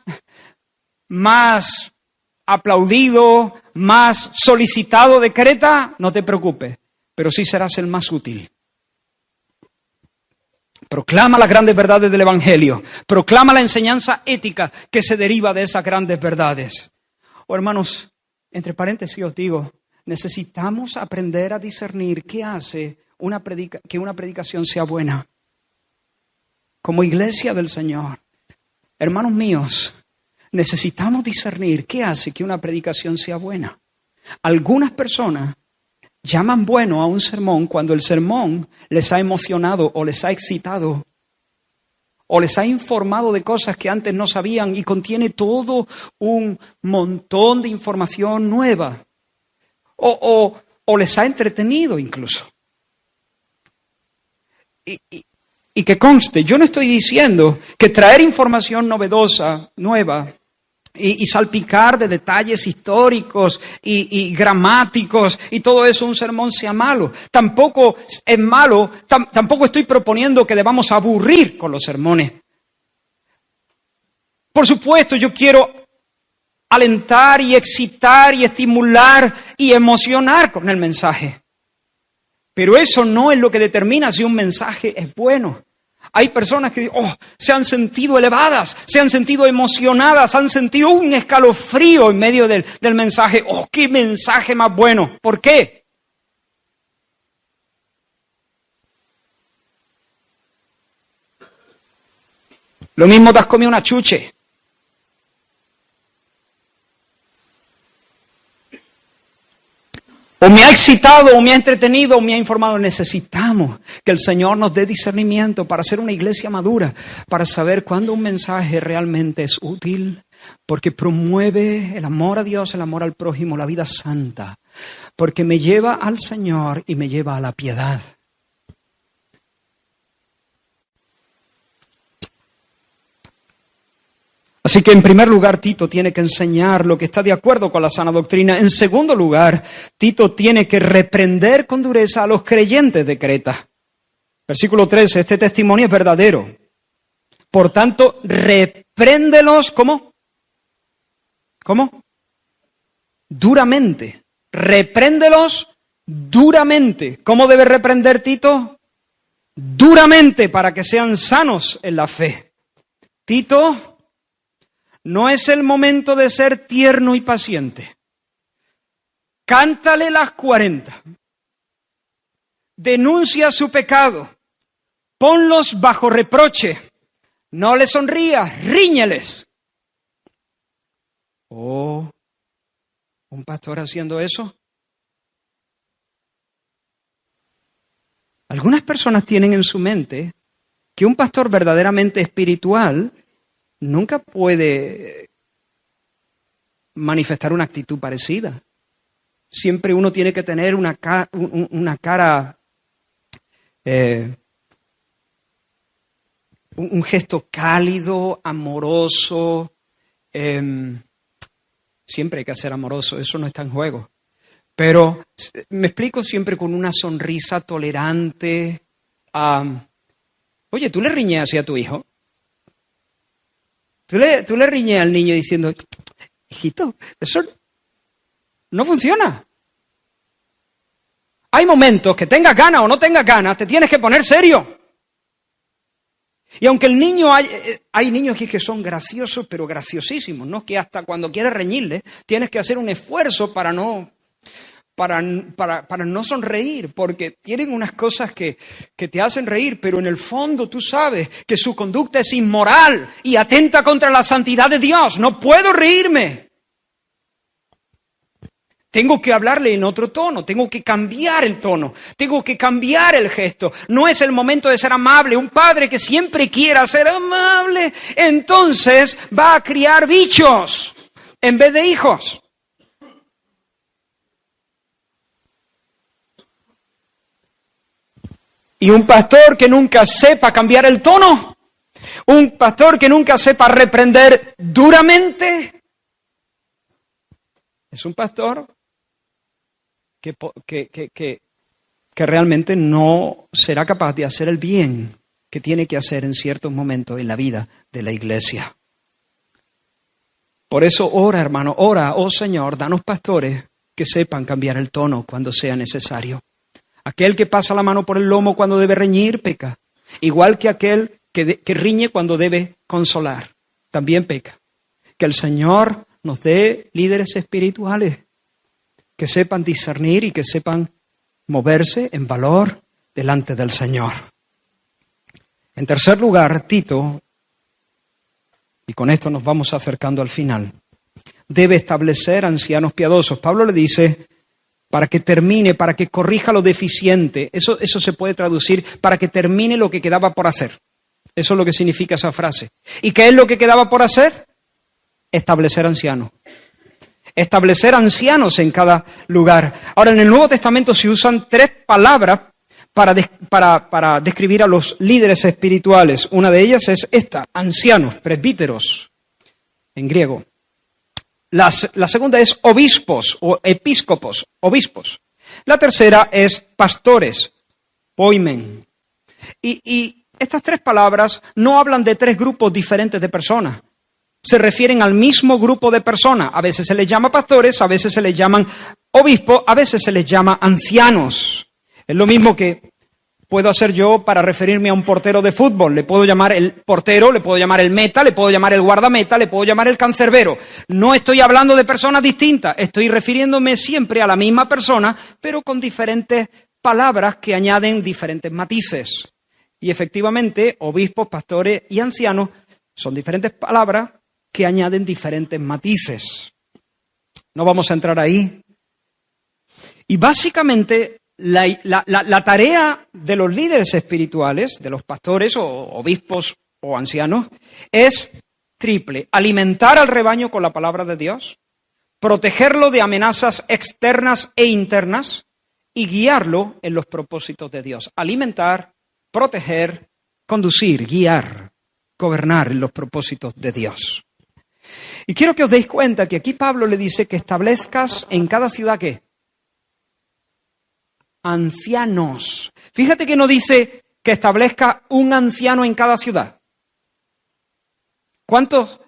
aplaudido, más solicitado de Creta, no te preocupes, pero sí serás el más útil. Proclama las grandes verdades del Evangelio, proclama la enseñanza ética que se deriva de esas grandes verdades. Hermanos, entre paréntesis os digo, necesitamos aprender a discernir qué hace que una predicación sea buena. Como iglesia del Señor, hermanos míos, necesitamos discernir qué hace que una predicación sea buena. Algunas personas llaman bueno a un sermón cuando el sermón les ha emocionado o les ha excitado o les ha informado de cosas que antes no sabían y contiene todo un montón de información nueva o les ha entretenido incluso. Y que conste, yo no estoy diciendo que traer información novedosa, nueva, y salpicar de detalles históricos y gramáticos y todo eso un sermón sea malo. Tampoco es malo, tampoco estoy proponiendo que debamos aburrir con los sermones. Por supuesto, yo quiero alentar y excitar y estimular y emocionar con el mensaje. Pero eso no es lo que determina si un mensaje es bueno. Hay personas que se han sentido elevadas, se han sentido emocionadas, han sentido un escalofrío en medio del mensaje. ¡Oh, qué mensaje más bueno! ¿Por qué? Lo mismo te has comido una chuche. O me ha excitado, o me ha entretenido, o me ha informado. Necesitamos que el Señor nos dé discernimiento para ser una iglesia madura, para saber cuándo un mensaje realmente es útil, porque promueve el amor a Dios, el amor al prójimo, la vida santa, porque me lleva al Señor y me lleva a la piedad. Así que en primer lugar Tito tiene que enseñar lo que está de acuerdo con la sana doctrina. En segundo lugar, Tito tiene que reprender con dureza a los creyentes de Creta. Versículo 13, este testimonio es verdadero. Por tanto, repréndelos, ¿cómo? ¿Cómo? Duramente. Repréndelos duramente. ¿Cómo debe reprender Tito? Duramente, para que sean sanos en la fe. Tito, no es el momento de ser tierno y paciente. Cántale las 40. Denuncia su pecado. Ponlos bajo reproche. No les sonrías, ríñeles. ¿Un pastor haciendo eso? Algunas personas tienen en su mente que un pastor verdaderamente espiritual nunca puede manifestar una actitud parecida. Siempre uno tiene que tener una cara, un gesto cálido, amoroso. Siempre hay que ser amoroso, eso no está en juego. Pero me explico, siempre con una sonrisa tolerante. Oye, ¿tú le riñes así a tu hijo? Tú le riñes al niño diciendo, hijito, eso no funciona. Hay momentos que tengas ganas o no tengas ganas, te tienes que poner serio. Y aunque el niño, hay niños que son graciosos, pero graciosísimos, ¿no? Que hasta cuando quieres reñirle, tienes que hacer un esfuerzo para no sonreír, porque tienen unas cosas que te hacen reír, pero en el fondo tú sabes que su conducta es inmoral y atenta contra la santidad de Dios. No puedo reírme. Tengo que hablarle en otro tono, tengo que cambiar el tono, tengo que cambiar el gesto. No es el momento de ser amable. Un padre que siempre quiera ser amable, entonces va a criar bichos en vez de hijos. Y un pastor que nunca sepa cambiar el tono, un pastor que nunca sepa reprender duramente, es un pastor que realmente no será capaz de hacer el bien que tiene que hacer en ciertos momentos en la vida de la iglesia. Por eso ora, hermano, ora, oh Señor, danos pastores que sepan cambiar el tono cuando sea necesario. Aquel que pasa la mano por el lomo cuando debe reñir, peca. Igual que aquel que riñe cuando debe consolar, también peca. Que el Señor nos dé líderes espirituales que sepan discernir y que sepan moverse en valor delante del Señor. En tercer lugar, Tito, y con esto nos vamos acercando al final, debe establecer ancianos piadosos. Pablo le dice, para que termine, para que corrija lo deficiente. Eso se puede traducir, para que termine lo que quedaba por hacer. Eso es lo que significa esa frase. ¿Y qué es lo que quedaba por hacer? Establecer ancianos. Establecer ancianos en cada lugar. Ahora, en el Nuevo Testamento se usan 3 palabras para describir a los líderes espirituales. Una de ellas es esta, ancianos, presbíteros, en griego. La segunda es obispos o episcopos, obispos. La tercera es pastores, poimen. Y estas 3 palabras no hablan de 3 grupos diferentes de personas. Se refieren al mismo grupo de personas. A veces se les llama pastores, a veces se les llaman obispos, a veces se les llama ancianos. Es lo mismo que puedo hacer yo para referirme a un portero de fútbol. Le puedo llamar el portero, le puedo llamar el meta, le puedo llamar el guardameta, le puedo llamar el cancerbero. No estoy hablando de personas distintas, estoy refiriéndome siempre a la misma persona, pero con diferentes palabras que añaden diferentes matices. Y efectivamente, obispos, pastores y ancianos son diferentes palabras que añaden diferentes matices. No vamos a entrar ahí. Y básicamente la tarea de los líderes espirituales, de los pastores o obispos o ancianos, es triple. Alimentar al rebaño con la palabra de Dios, protegerlo de amenazas externas e internas y guiarlo en los propósitos de Dios. Alimentar, proteger, conducir, guiar, gobernar en los propósitos de Dios. Y quiero que os deis cuenta que aquí Pablo le dice que establezcas en cada ciudad, ¿qué? Ancianos. Fíjate que no dice que establezca un anciano en cada ciudad. ¿Cuántos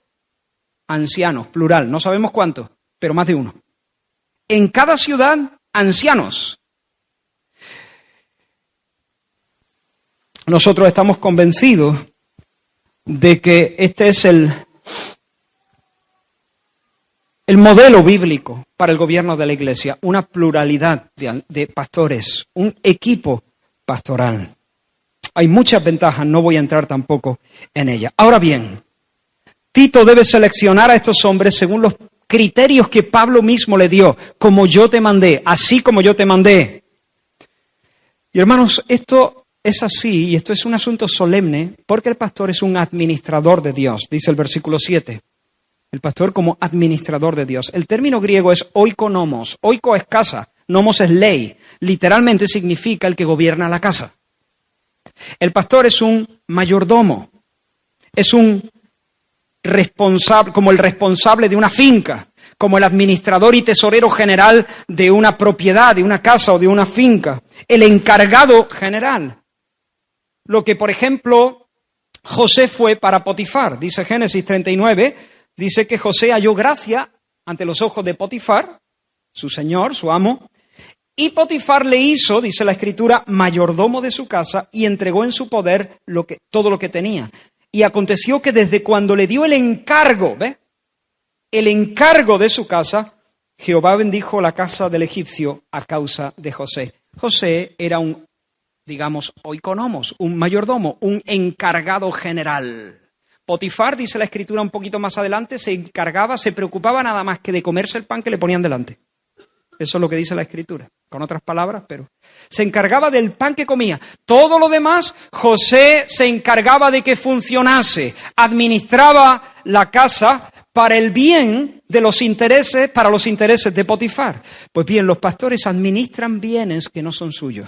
ancianos? Plural, no sabemos cuántos, pero más de uno. En cada ciudad, ancianos. Nosotros estamos convencidos de que este es el modelo bíblico para el gobierno de la Iglesia, una pluralidad de pastores, un equipo pastoral. Hay muchas ventajas, no voy a entrar tampoco en ellas. Ahora bien, Tito debe seleccionar a estos hombres según los criterios que Pablo mismo le dio, como yo te mandé, así como yo te mandé. Y hermanos, esto es así, y esto es un asunto solemne, porque el pastor es un administrador de Dios, dice el versículo 7. El pastor como administrador de Dios. El término griego es oikonomos. Oiko es casa, nomos es ley. Literalmente significa el que gobierna la casa. El pastor es un mayordomo. Es un responsable, como el responsable de una finca, como el administrador y tesorero general de una propiedad, de una casa o de una finca. El encargado general. Lo que, por ejemplo, José fue para Potifar. Dice Génesis 39, dice que José halló gracia ante los ojos de Potifar, su señor, su amo, y Potifar le hizo, dice la Escritura, mayordomo de su casa y entregó en su poder todo lo que tenía. Y aconteció que desde cuando le dio el encargo, ¿ves? El encargo de su casa, Jehová bendijo la casa del egipcio a causa de José. José era un, digamos, oikonomos, un mayordomo, un encargado general. Potifar, dice la Escritura un poquito más adelante, se encargaba, se preocupaba nada más que de comerse el pan que le ponían delante. Eso es lo que dice la Escritura, con otras palabras, pero se encargaba del pan que comía. Todo lo demás, José se encargaba de que funcionase, administraba la casa para el bien de los intereses, para los intereses de Potifar. Pues bien, los pastores administran bienes que no son suyos.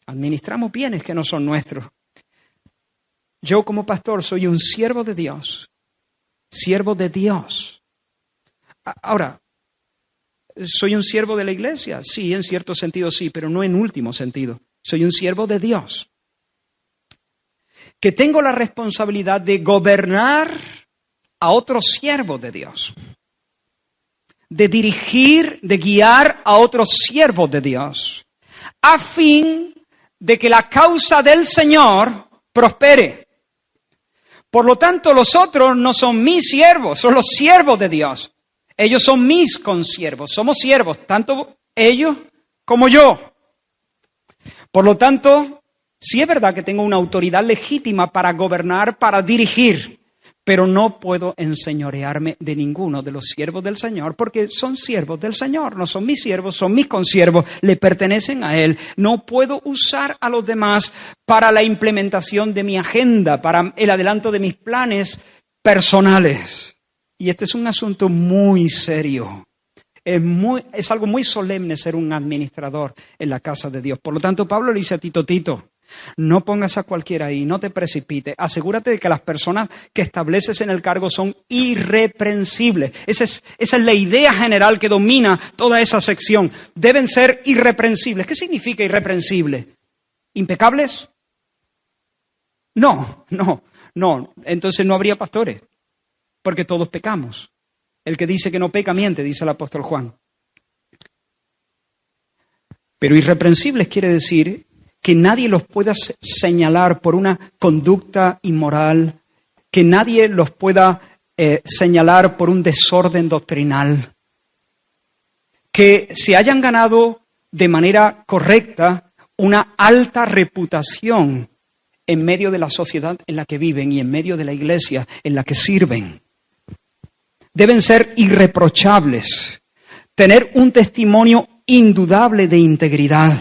Administramos bienes que no son nuestros. Yo como pastor soy un siervo de Dios. Siervo de Dios. Ahora, ¿soy un siervo de la iglesia? Sí, en cierto sentido sí, pero no en último sentido. Soy un siervo de Dios. Que tengo la responsabilidad de gobernar a otros siervos de Dios. De dirigir, de guiar a otros siervos de Dios. A fin de que la causa del Señor prospere. Por lo tanto, los otros no son mis siervos, son los siervos de Dios. Ellos son mis consiervos, somos siervos, tanto ellos como yo. Por lo tanto, sí es verdad que tengo una autoridad legítima para gobernar, para dirigir, pero no puedo enseñorearme de ninguno de los siervos del Señor, porque son siervos del Señor, no son mis siervos, son mis consiervos, le pertenecen a Él. No puedo usar a los demás para la implementación de mi agenda, para el adelanto de mis planes personales. Y este es un asunto muy serio. Es algo muy solemne ser un administrador en la casa de Dios. Por lo tanto, Pablo le dice a Tito, no pongas a cualquiera ahí, no te precipites. Asegúrate de que las personas que estableces en el cargo son irreprensibles. Esa es la idea general que domina toda esa sección. Deben ser irreprensibles. ¿Qué significa irreprensible? ¿Impecables? No. Entonces no habría pastores, porque todos pecamos. El que dice que no peca miente, dice el apóstol Juan. Pero irreprensibles quiere decir que nadie los pueda señalar por una conducta inmoral, que nadie los pueda señalar por un desorden doctrinal, que se hayan ganado de manera correcta una alta reputación en medio de la sociedad en la que viven y en medio de la iglesia en la que sirven. Deben ser irreprochables, tener un testimonio indudable de integridad,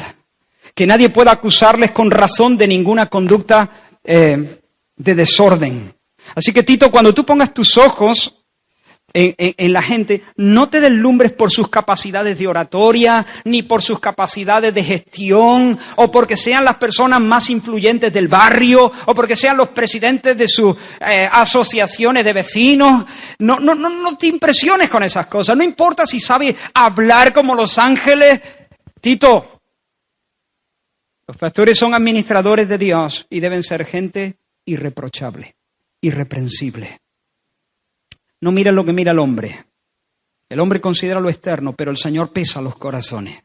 que nadie pueda acusarles con razón de ninguna conducta de desorden. Así que, Tito, cuando tú pongas tus ojos en la gente, no te deslumbres por sus capacidades de oratoria, ni por sus capacidades de gestión, o porque sean las personas más influyentes del barrio, o porque sean los presidentes de sus asociaciones de vecinos. No te impresiones con esas cosas. No importa si sabe hablar como los ángeles. Tito, los pastores son administradores de Dios y deben ser gente irreprochable, irreprensible. No mira lo que mira el hombre. El hombre considera lo externo, pero el Señor pesa los corazones.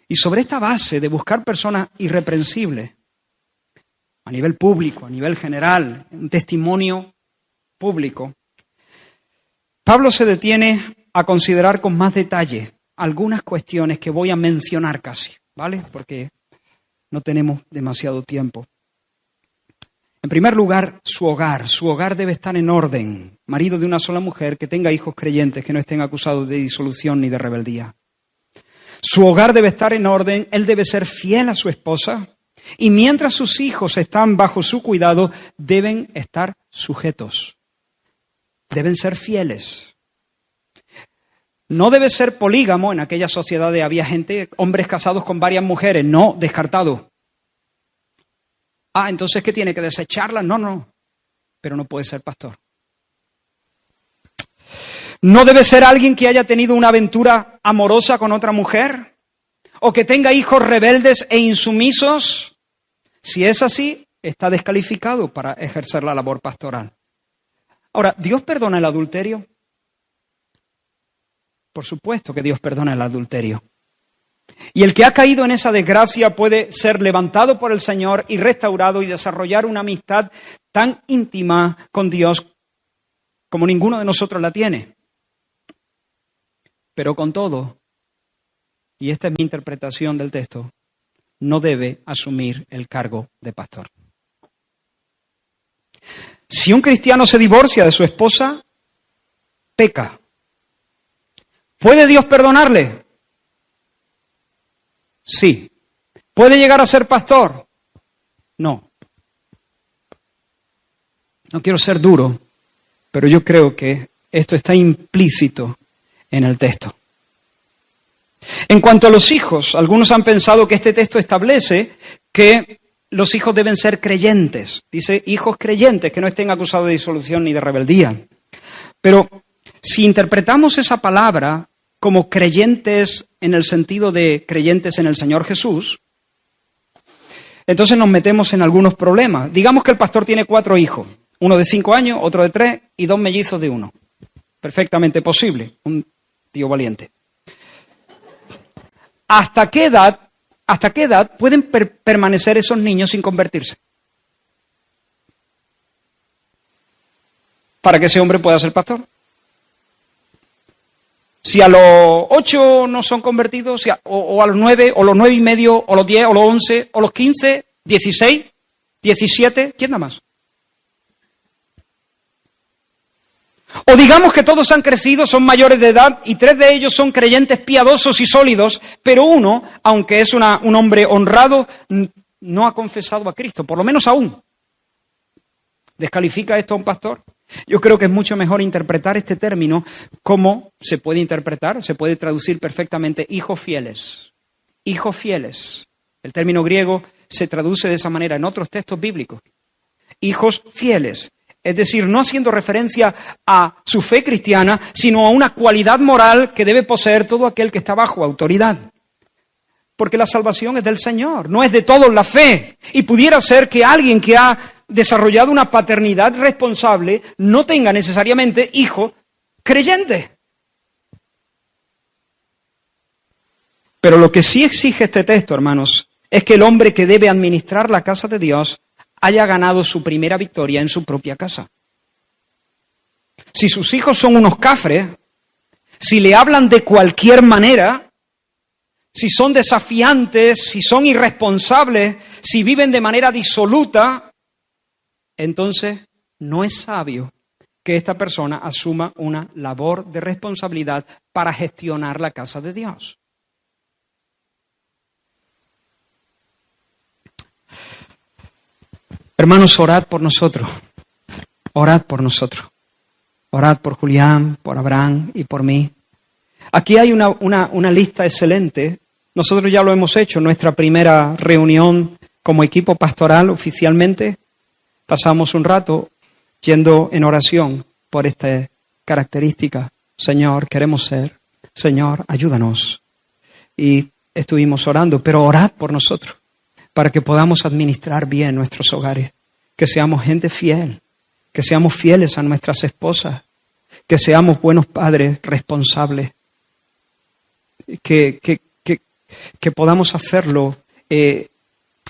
Y sobre esta base de buscar personas irreprensibles, a nivel público, a nivel general, un testimonio público, Pablo se detiene a considerar con más detalle algunas cuestiones que voy a mencionar casi, ¿vale? Porque no tenemos demasiado tiempo. En primer lugar, su hogar debe estar en orden. Marido de una sola mujer, que tenga hijos creyentes, que no estén acusados de disolución ni de rebeldía. Su hogar debe estar en orden, él debe ser fiel a su esposa, y mientras sus hijos están bajo su cuidado, deben estar sujetos. Deben ser fieles. No debe ser polígamo. En aquella sociedad había hombres casados con varias mujeres, no, descartado. Entonces, ¿qué tiene? ¿Que desecharla? No. Pero no puede ser pastor. No debe ser alguien que haya tenido una aventura amorosa con otra mujer o que tenga hijos rebeldes e insumisos. Si es así, está descalificado para ejercer la labor pastoral. Ahora, ¿Dios perdona el adulterio? Por supuesto que Dios perdona el adulterio. Y el que ha caído en esa desgracia puede ser levantado por el Señor y restaurado y desarrollar una amistad tan íntima con Dios como ninguno de nosotros la tiene. Pero con todo, y esta es mi interpretación del texto, no debe asumir el cargo de pastor. Si un cristiano se divorcia de su esposa, peca. ¿Puede Dios perdonarle? Sí. ¿Puede llegar a ser pastor? No. No quiero ser duro, pero yo creo que esto está implícito en el texto. En cuanto a los hijos, algunos han pensado que este texto establece que los hijos deben ser creyentes. Dice hijos creyentes que no estén acusados de disolución ni de rebeldía. Pero si interpretamos esa palabra como creyentes en el sentido de creyentes en el Señor Jesús, entonces nos metemos en algunos problemas. Digamos que el pastor tiene 4 hijos, uno de 5 años, otro de 3 y 2 mellizos de 1. Perfectamente posible, un tío valiente. ¿Hasta qué edad pueden permanecer esos niños sin convertirse? Para que ese hombre pueda ser pastor. Si a los 8 no son convertidos, o a los 9, o los 9 y medio, o los 10, o los 11, o los 15, 16, 17, ¿quién da más? O digamos que todos han crecido, son mayores de edad, y 3 de ellos son creyentes piadosos y sólidos, pero uno, aunque es un hombre honrado, no ha confesado a Cristo, por lo menos aún. ¿Descalifica esto a un pastor? Yo creo que es mucho mejor interpretar este término como se puede interpretar, se puede traducir perfectamente hijos fieles. Hijos fieles. El término griego se traduce de esa manera en otros textos bíblicos. Hijos fieles. Es decir, no haciendo referencia a su fe cristiana, sino a una cualidad moral que debe poseer todo aquel que está bajo autoridad. Porque la salvación es del Señor, no es de todos la fe. Y pudiera ser que alguien que ha desarrollado una paternidad responsable no tenga necesariamente hijo creyente. Pero lo que sí exige este texto, hermanos, es que el hombre que debe administrar la casa de Dios haya ganado su primera victoria en su propia casa. Si sus hijos son unos cafres, si le hablan de cualquier manera, si son desafiantes, si son irresponsables, si viven de manera disoluta, entonces no es sabio que esta persona asuma una labor de responsabilidad para gestionar la casa de Dios. Hermanos, orad por nosotros. Orad por nosotros. Orad por Julián, por Abraham y por mí. Aquí hay una lista excelente. Nosotros ya lo hemos hecho en nuestra primera reunión como equipo pastoral oficialmente. Pasamos un rato yendo en oración por esta característica. Señor, queremos ser. Señor, ayúdanos. Y estuvimos orando, pero orad por nosotros para que podamos administrar bien nuestros hogares, que seamos gente fiel, que seamos fieles a nuestras esposas, que seamos buenos padres responsables, que podamos hacerlo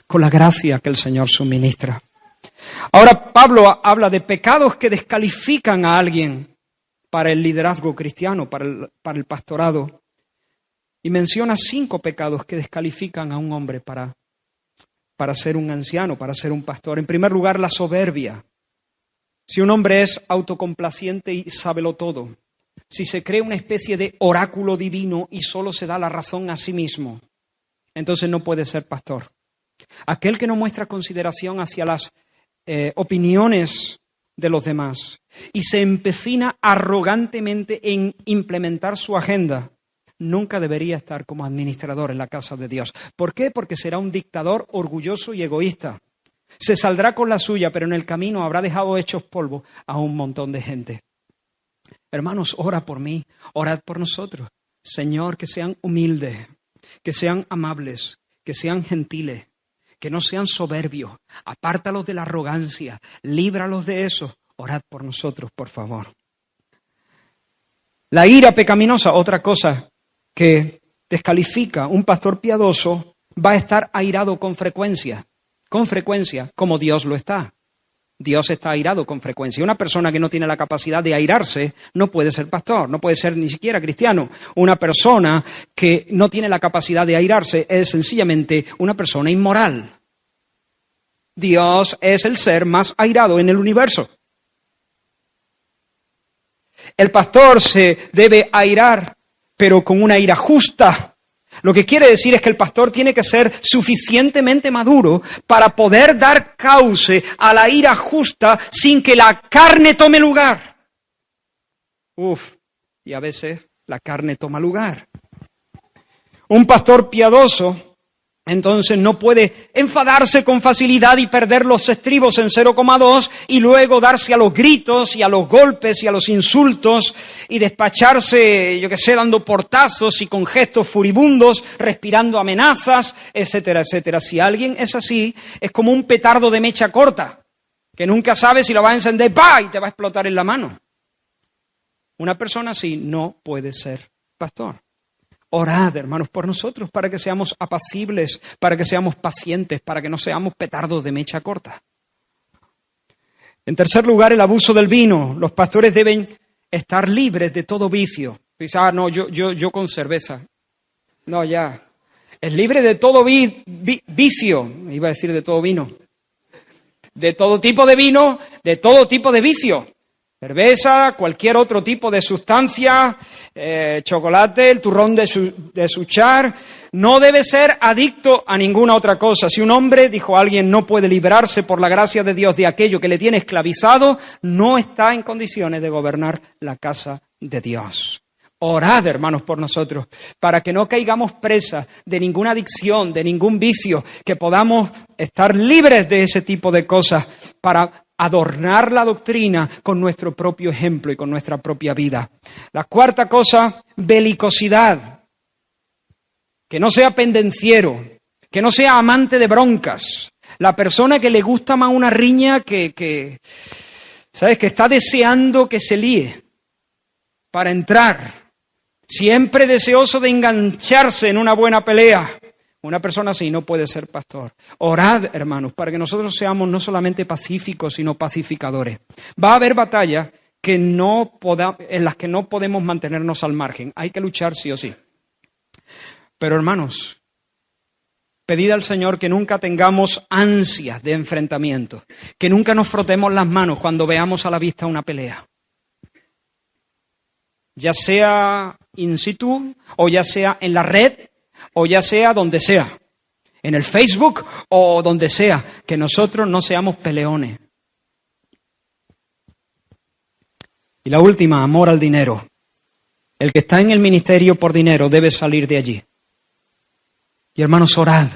con la gracia que el Señor suministra. Ahora Pablo habla de pecados que descalifican a alguien para el liderazgo cristiano, para el pastorado, y menciona 5 pecados que descalifican a un hombre para ser un anciano, para ser un pastor. En primer lugar, la soberbia. Si un hombre es autocomplaciente y sábelo todo, si se cree una especie de oráculo divino y solo se da la razón a sí mismo, entonces no puede ser pastor. Aquel que no muestra consideración hacia las opiniones de los demás y se empecina arrogantemente en implementar su agenda, nunca debería estar como administrador en la casa de Dios. ¿Por qué? Porque será un dictador orgulloso y egoísta. Se saldrá con la suya, pero en el camino habrá dejado hechos polvo a un montón de gente. Hermanos, ora por mí, orad por nosotros. Señor, que sean humildes, que sean amables, que sean gentiles, que no sean soberbios. Apártalos de la arrogancia, líbralos de eso. Orad por nosotros, por favor. La ira pecaminosa, otra cosa que descalifica. Un pastor piadoso va a estar airado con frecuencia, como Dios lo está. Dios está airado con frecuencia. Una persona que no tiene la capacidad de airarse no puede ser pastor, no puede ser ni siquiera cristiano. Una persona que no tiene la capacidad de airarse es sencillamente una persona inmoral. Dios es el ser más airado en el universo. El pastor se debe airar, pero con una ira justa. Lo que quiere decir es que el pastor tiene que ser suficientemente maduro para poder dar cauce a la ira justa sin que la carne tome lugar. Y a veces la carne toma lugar. Un pastor piadoso, entonces, no puede enfadarse con facilidad y perder los estribos en 0,2 y luego darse a los gritos y a los golpes y a los insultos y despacharse, dando portazos y con gestos furibundos, respirando amenazas, etcétera, etcétera. Si alguien es así, es como un petardo de mecha corta, que nunca sabe si lo va a encender, ¡pah!, y te va a explotar en la mano. Una persona así no puede ser pastor. Orad, hermanos, por nosotros, para que seamos apacibles, para que seamos pacientes, para que no seamos petardos de mecha corta. En tercer lugar, el abuso del vino. Los pastores deben estar libres de todo vicio. Dices, no, yo con cerveza. No, ya. Es libre de todo vicio. Iba a decir de todo vino. De todo tipo de vino, de todo tipo de vicio. Cerveza, cualquier otro tipo de sustancia, chocolate, el turrón de Suchar. No debe ser adicto a ninguna otra cosa. Si un hombre, dijo alguien, no puede librarse por la gracia de Dios de aquello que le tiene esclavizado, no está en condiciones de gobernar la casa de Dios. Orad, hermanos, por nosotros, para que no caigamos presas de ninguna adicción, de ningún vicio, que podamos estar libres de ese tipo de cosas para adornar la doctrina con nuestro propio ejemplo y con nuestra propia vida. La cuarta cosa, belicosidad. Que no sea pendenciero, que no sea amante de broncas. La persona que le gusta más una riña ¿sabes? Que está deseando que se líe para entrar. Siempre deseoso de engancharse en una buena pelea. Una persona así no puede ser pastor. Orad, hermanos, para que nosotros seamos no solamente pacíficos, sino pacificadores. Va a haber batallas en las que no podemos mantenernos al margen. Hay que luchar sí o sí. Pero, hermanos, pedid al Señor que nunca tengamos ansias de enfrentamiento, que nunca nos frotemos las manos cuando veamos a la vista una pelea. Ya sea in situ, o ya sea en la red, o ya sea donde sea, en el Facebook o donde sea, que nosotros no seamos peleones. Y la última, amor al dinero. El que está en el ministerio por dinero debe salir de allí. Y hermanos, orad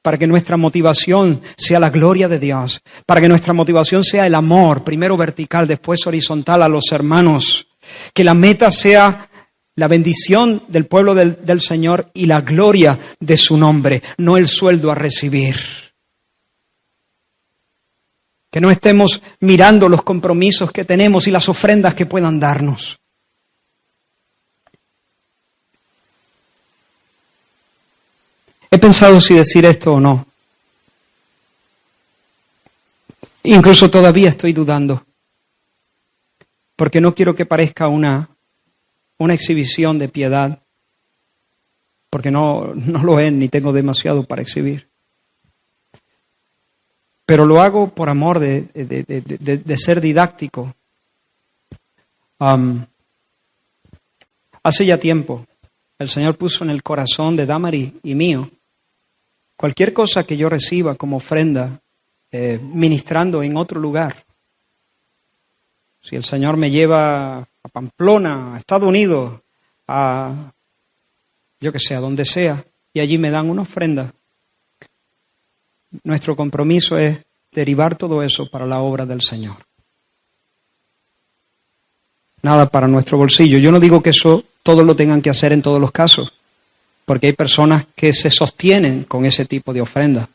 para que nuestra motivación sea la gloria de Dios, para que nuestra motivación sea el amor, primero vertical, después horizontal a los hermanos. Que la meta sea la bendición del pueblo del Señor y la gloria de su nombre, no el sueldo a recibir. Que no estemos mirando los compromisos que tenemos y las ofrendas que puedan darnos. He pensado si decir esto o no. Incluso todavía estoy dudando. Porque no quiero que parezca una exhibición de piedad. Porque no lo es, ni tengo demasiado para exhibir. Pero lo hago por amor de ser didáctico. Hace ya tiempo, el Señor puso en el corazón de Damari y mío cualquier cosa que yo reciba como ofrenda ministrando en otro lugar. Si el Señor me lleva a Pamplona, a Estados Unidos, a donde sea, y allí me dan una ofrenda, nuestro compromiso es derivar todo eso para la obra del Señor. Nada para nuestro bolsillo. Yo no digo que eso todos lo tengan que hacer en todos los casos, porque hay personas que se sostienen con ese tipo de ofrenda.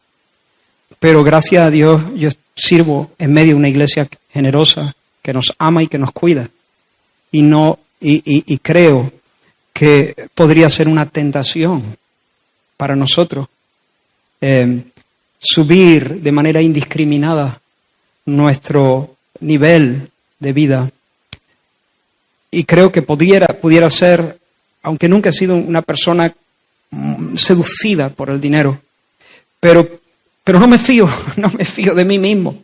Pero gracias a Dios yo sirvo en medio de una iglesia generosa que nos ama y que nos cuida. Y creo que podría ser una tentación para nosotros subir de manera indiscriminada nuestro nivel de vida. Y creo que pudiera ser, aunque nunca he sido una persona seducida por el dinero, pero no me fío de mí mismo,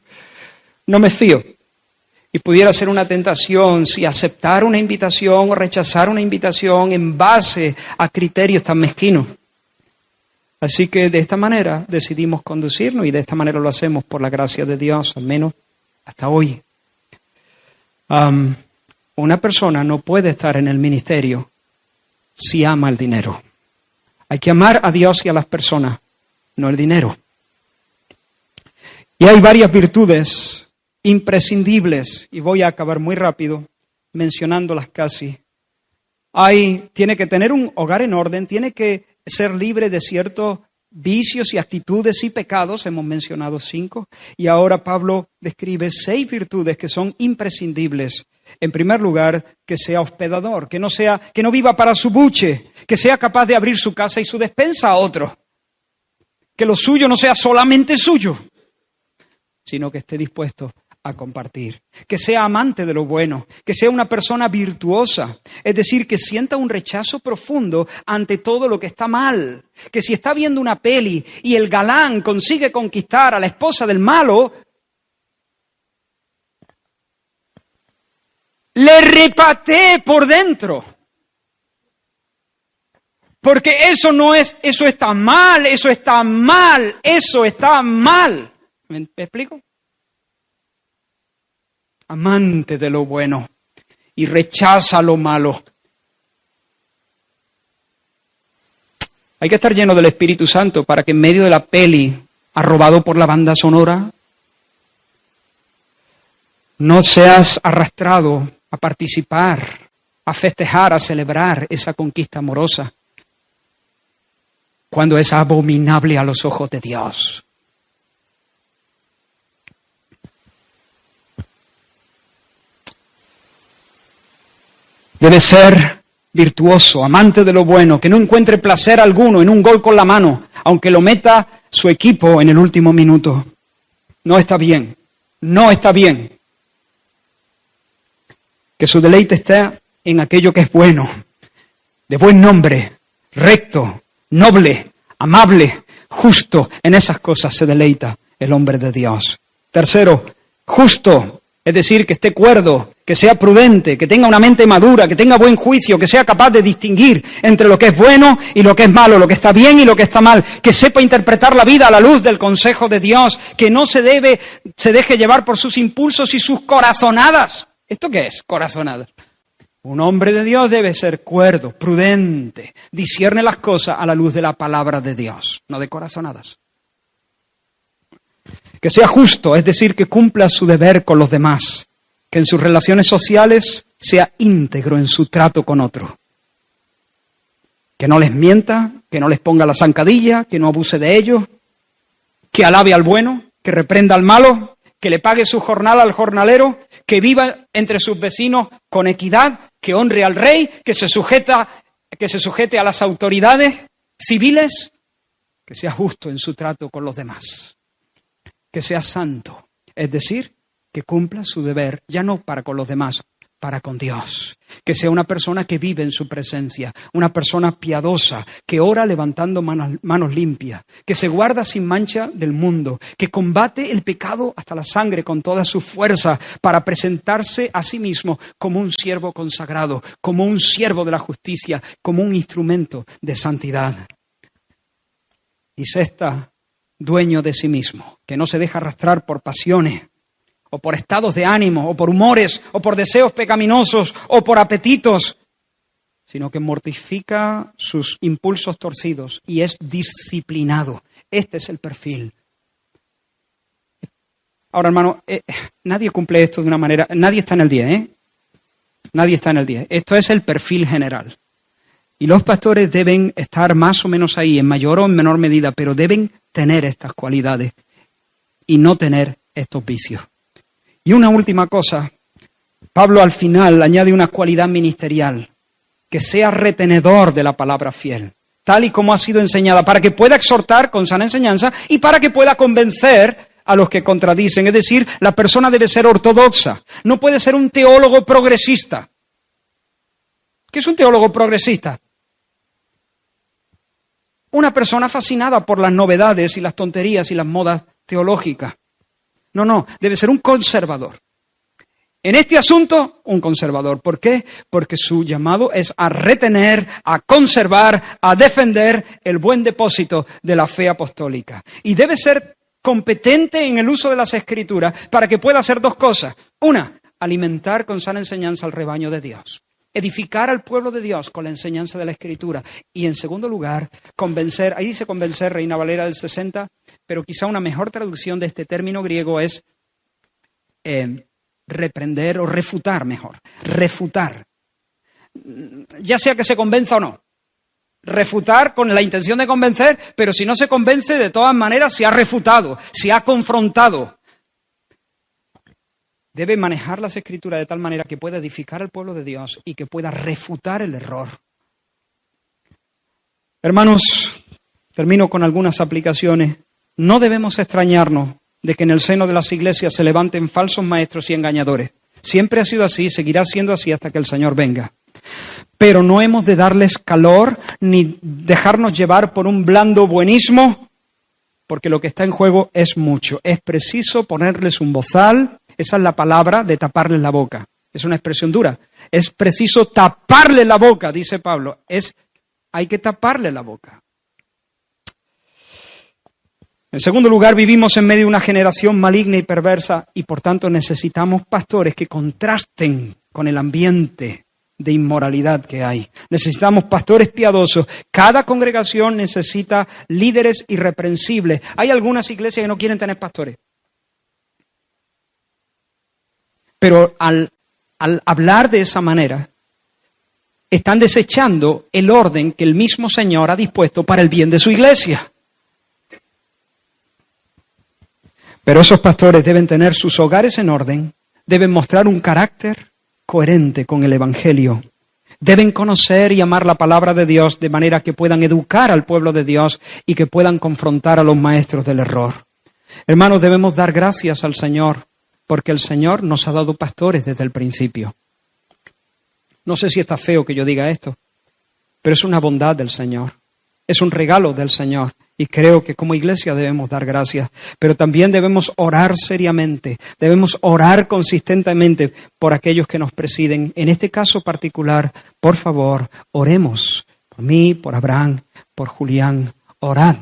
no me fío. Y pudiera ser una tentación si aceptar una invitación o rechazar una invitación en base a criterios tan mezquinos. Así que de esta manera decidimos conducirnos y de esta manera lo hacemos por la gracia de Dios, al menos hasta hoy. Una persona no puede estar en el ministerio si ama el dinero. Hay que amar a Dios y a las personas, no el dinero. Y hay varias virtudes imprescindibles, y voy a acabar muy rápido mencionándolas casi. Tiene que tener un hogar en orden, tiene que ser libre de ciertos vicios y actitudes y pecados, hemos mencionado 5, y ahora Pablo describe 6 virtudes que son imprescindibles. En primer lugar, que sea hospedador, que no viva para su buche, que sea capaz de abrir su casa y su despensa a otros, que lo suyo no sea solamente suyo, sino que esté dispuesto a compartir, que sea amante de lo bueno, que sea una persona virtuosa, es decir, que sienta un rechazo profundo ante todo lo que está mal, que si está viendo una peli y el galán consigue conquistar a la esposa del malo, le repatee por dentro. Porque eso no es, eso está mal, eso está mal, eso está mal. ¿Me explico? Amante de lo bueno y rechaza lo malo. Hay que estar lleno del Espíritu Santo para que en medio de la peli, arrobado por la banda sonora, no seas arrastrado a participar, a festejar, a celebrar esa conquista amorosa, cuando es abominable a los ojos de Dios. Debe ser virtuoso, amante de lo bueno, que no encuentre placer alguno en un gol con la mano, aunque lo meta su equipo en el último minuto. No está bien, no está bien. Que su deleite esté en aquello que es bueno, de buen nombre, recto, noble, amable, justo. En esas cosas se deleita el hombre de Dios. Tercero, justo, es decir, que esté cuerdo, que sea prudente, que tenga una mente madura, que tenga buen juicio, que sea capaz de distinguir entre lo que es bueno y lo que es malo, lo que está bien y lo que está mal, que sepa interpretar la vida a la luz del consejo de Dios, que no se deje llevar por sus impulsos y sus corazonadas. ¿Esto qué es? Corazonadas. Un hombre de Dios debe ser cuerdo, prudente, discierne las cosas a la luz de la palabra de Dios, no de corazonadas. Que sea justo, es decir, que cumpla su deber con los demás, que en sus relaciones sociales sea íntegro en su trato con otros. Que no les mienta, que no les ponga la zancadilla, que no abuse de ellos, que alabe al bueno, que reprenda al malo, que le pague su jornal al jornalero, que viva entre sus vecinos con equidad, que honre al rey, que se sujete a las autoridades civiles, que sea justo en su trato con los demás, que sea santo, es decir, que cumpla su deber, ya no para con los demás, para con Dios, que sea una persona que vive en su presencia, una persona piadosa, que ora levantando manos limpias, que se guarda sin mancha del mundo, que combate el pecado hasta la sangre con toda su fuerza para presentarse a sí mismo como un siervo consagrado, como un siervo de la justicia, como un instrumento de santidad. Y sexta, dueño de sí mismo, que no se deja arrastrar por pasiones, o por estados de ánimo, o por humores, o por deseos pecaminosos, o por apetitos, sino que mortifica sus impulsos torcidos y es disciplinado. Este es el perfil. Ahora, hermano, nadie cumple esto de una manera, nadie está en el 10, ¿eh? Nadie está en el 10. Esto es el perfil general. Y los pastores deben estar más o menos ahí, en mayor o en menor medida, pero deben tener estas cualidades y no tener estos vicios. Y una última cosa, Pablo al final añade una cualidad ministerial, que sea retenedor de la palabra fiel, tal y como ha sido enseñada, para que pueda exhortar con sana enseñanza y para que pueda convencer a los que contradicen. Es decir, la persona debe ser ortodoxa, no puede ser un teólogo progresista. ¿Qué es un teólogo progresista? Una persona fascinada por las novedades y las tonterías y las modas teológicas. No, debe ser un conservador. En este asunto, un conservador. ¿Por qué? Porque su llamado es a retener, a conservar, a defender el buen depósito de la fe apostólica. Y debe ser competente en el uso de las Escrituras para que pueda hacer dos cosas. Una, alimentar con sana enseñanza al rebaño de Dios. Edificar al pueblo de Dios con la enseñanza de la Escritura. Y en segundo lugar, convencer, ahí dice convencer, Reina Valera del 60, pero quizá una mejor traducción de este término griego es reprender o refutar mejor. Refutar. Ya sea que se convenza o no. Refutar con la intención de convencer, pero si no se convence, de todas maneras se ha refutado, se ha confrontado. Debe manejar las Escrituras de tal manera que pueda edificar al pueblo de Dios y que pueda refutar el error. Hermanos, termino con algunas aplicaciones. No debemos extrañarnos de que en el seno de las iglesias se levanten falsos maestros y engañadores. Siempre ha sido así, seguirá siendo así hasta que el Señor venga. Pero no hemos de darles calor ni dejarnos llevar por un blando buenismo, porque lo que está en juego es mucho. Es preciso ponerles un bozal, esa es la palabra de taparles la boca. Es una expresión dura. Es preciso taparle la boca, dice Pablo. Hay que taparle la boca. En segundo lugar, vivimos en medio de una generación maligna y perversa y por tanto necesitamos pastores que contrasten con el ambiente de inmoralidad que hay. Necesitamos pastores piadosos. Cada congregación necesita líderes irreprensibles. Hay algunas iglesias que no quieren tener pastores. Pero al hablar de esa manera, están desechando el orden que el mismo Señor ha dispuesto para el bien de su iglesia. Pero esos pastores deben tener sus hogares en orden, deben mostrar un carácter coherente con el Evangelio. Deben conocer y amar la palabra de Dios de manera que puedan educar al pueblo de Dios y que puedan confrontar a los maestros del error. Hermanos, debemos dar gracias al Señor porque el Señor nos ha dado pastores desde el principio. No sé si está feo que yo diga esto, pero es una bondad del Señor. Es un regalo del Señor. Y creo que como iglesia debemos dar gracias, pero también debemos orar seriamente, debemos orar consistentemente por aquellos que nos presiden. En este caso particular, por favor, oremos por mí, por Abraham, por Julián, orad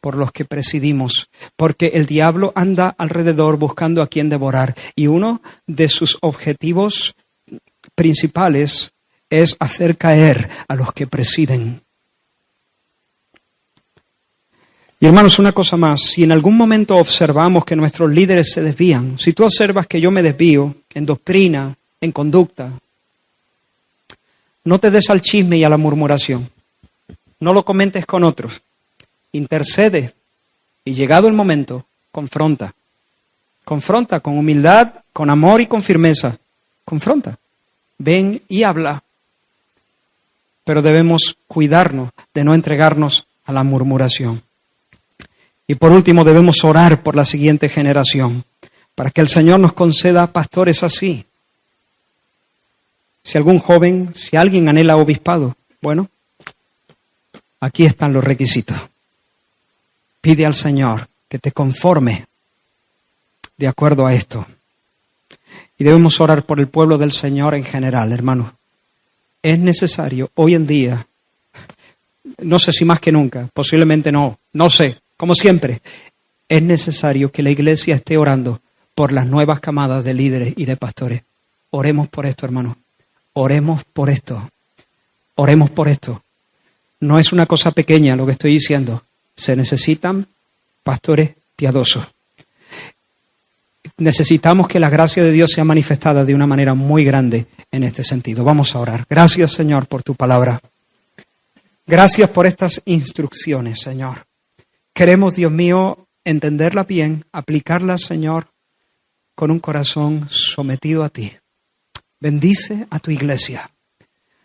por los que presidimos, porque el diablo anda alrededor buscando a quien devorar y uno de sus objetivos principales es hacer caer a los que presiden. Y hermanos, una cosa más, si en algún momento observamos que nuestros líderes se desvían, si tú observas que yo me desvío en doctrina, en conducta, no te des al chisme y a la murmuración, no lo comentes con otros, intercede y llegado el momento, confronta. Confronta con humildad, con amor y con firmeza, confronta, ven y habla. Pero debemos cuidarnos de no entregarnos a la murmuración. Y por último, debemos orar por la siguiente generación, para que el Señor nos conceda pastores así. Si algún joven, si alguien anhela obispado, bueno, aquí están los requisitos. Pide al Señor que te conforme de acuerdo a esto. Y debemos orar por el pueblo del Señor en general, hermanos. Es necesario hoy en día, no sé si más que nunca, posiblemente no sé. Como siempre, es necesario que la iglesia esté orando por las nuevas camadas de líderes y de pastores. Oremos por esto, hermanos. Oremos por esto. Oremos por esto. No es una cosa pequeña lo que estoy diciendo. Se necesitan pastores piadosos. Necesitamos que la gracia de Dios sea manifestada de una manera muy grande en este sentido. Vamos a orar. Gracias, Señor, por tu palabra. Gracias por estas instrucciones, Señor. Queremos, Dios mío, entenderla bien, aplicarla, Señor, con un corazón sometido a ti. Bendice a tu iglesia.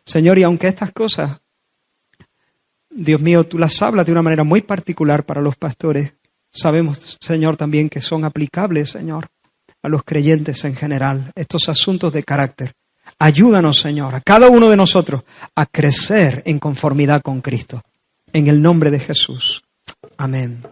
Señor, y aunque estas cosas, Dios mío, tú las hablas de una manera muy particular para los pastores, sabemos, Señor, también que son aplicables, Señor, a los creyentes en general, estos asuntos de carácter. Ayúdanos, Señor, a cada uno de nosotros a crecer en conformidad con Cristo. En el nombre de Jesús. Amén.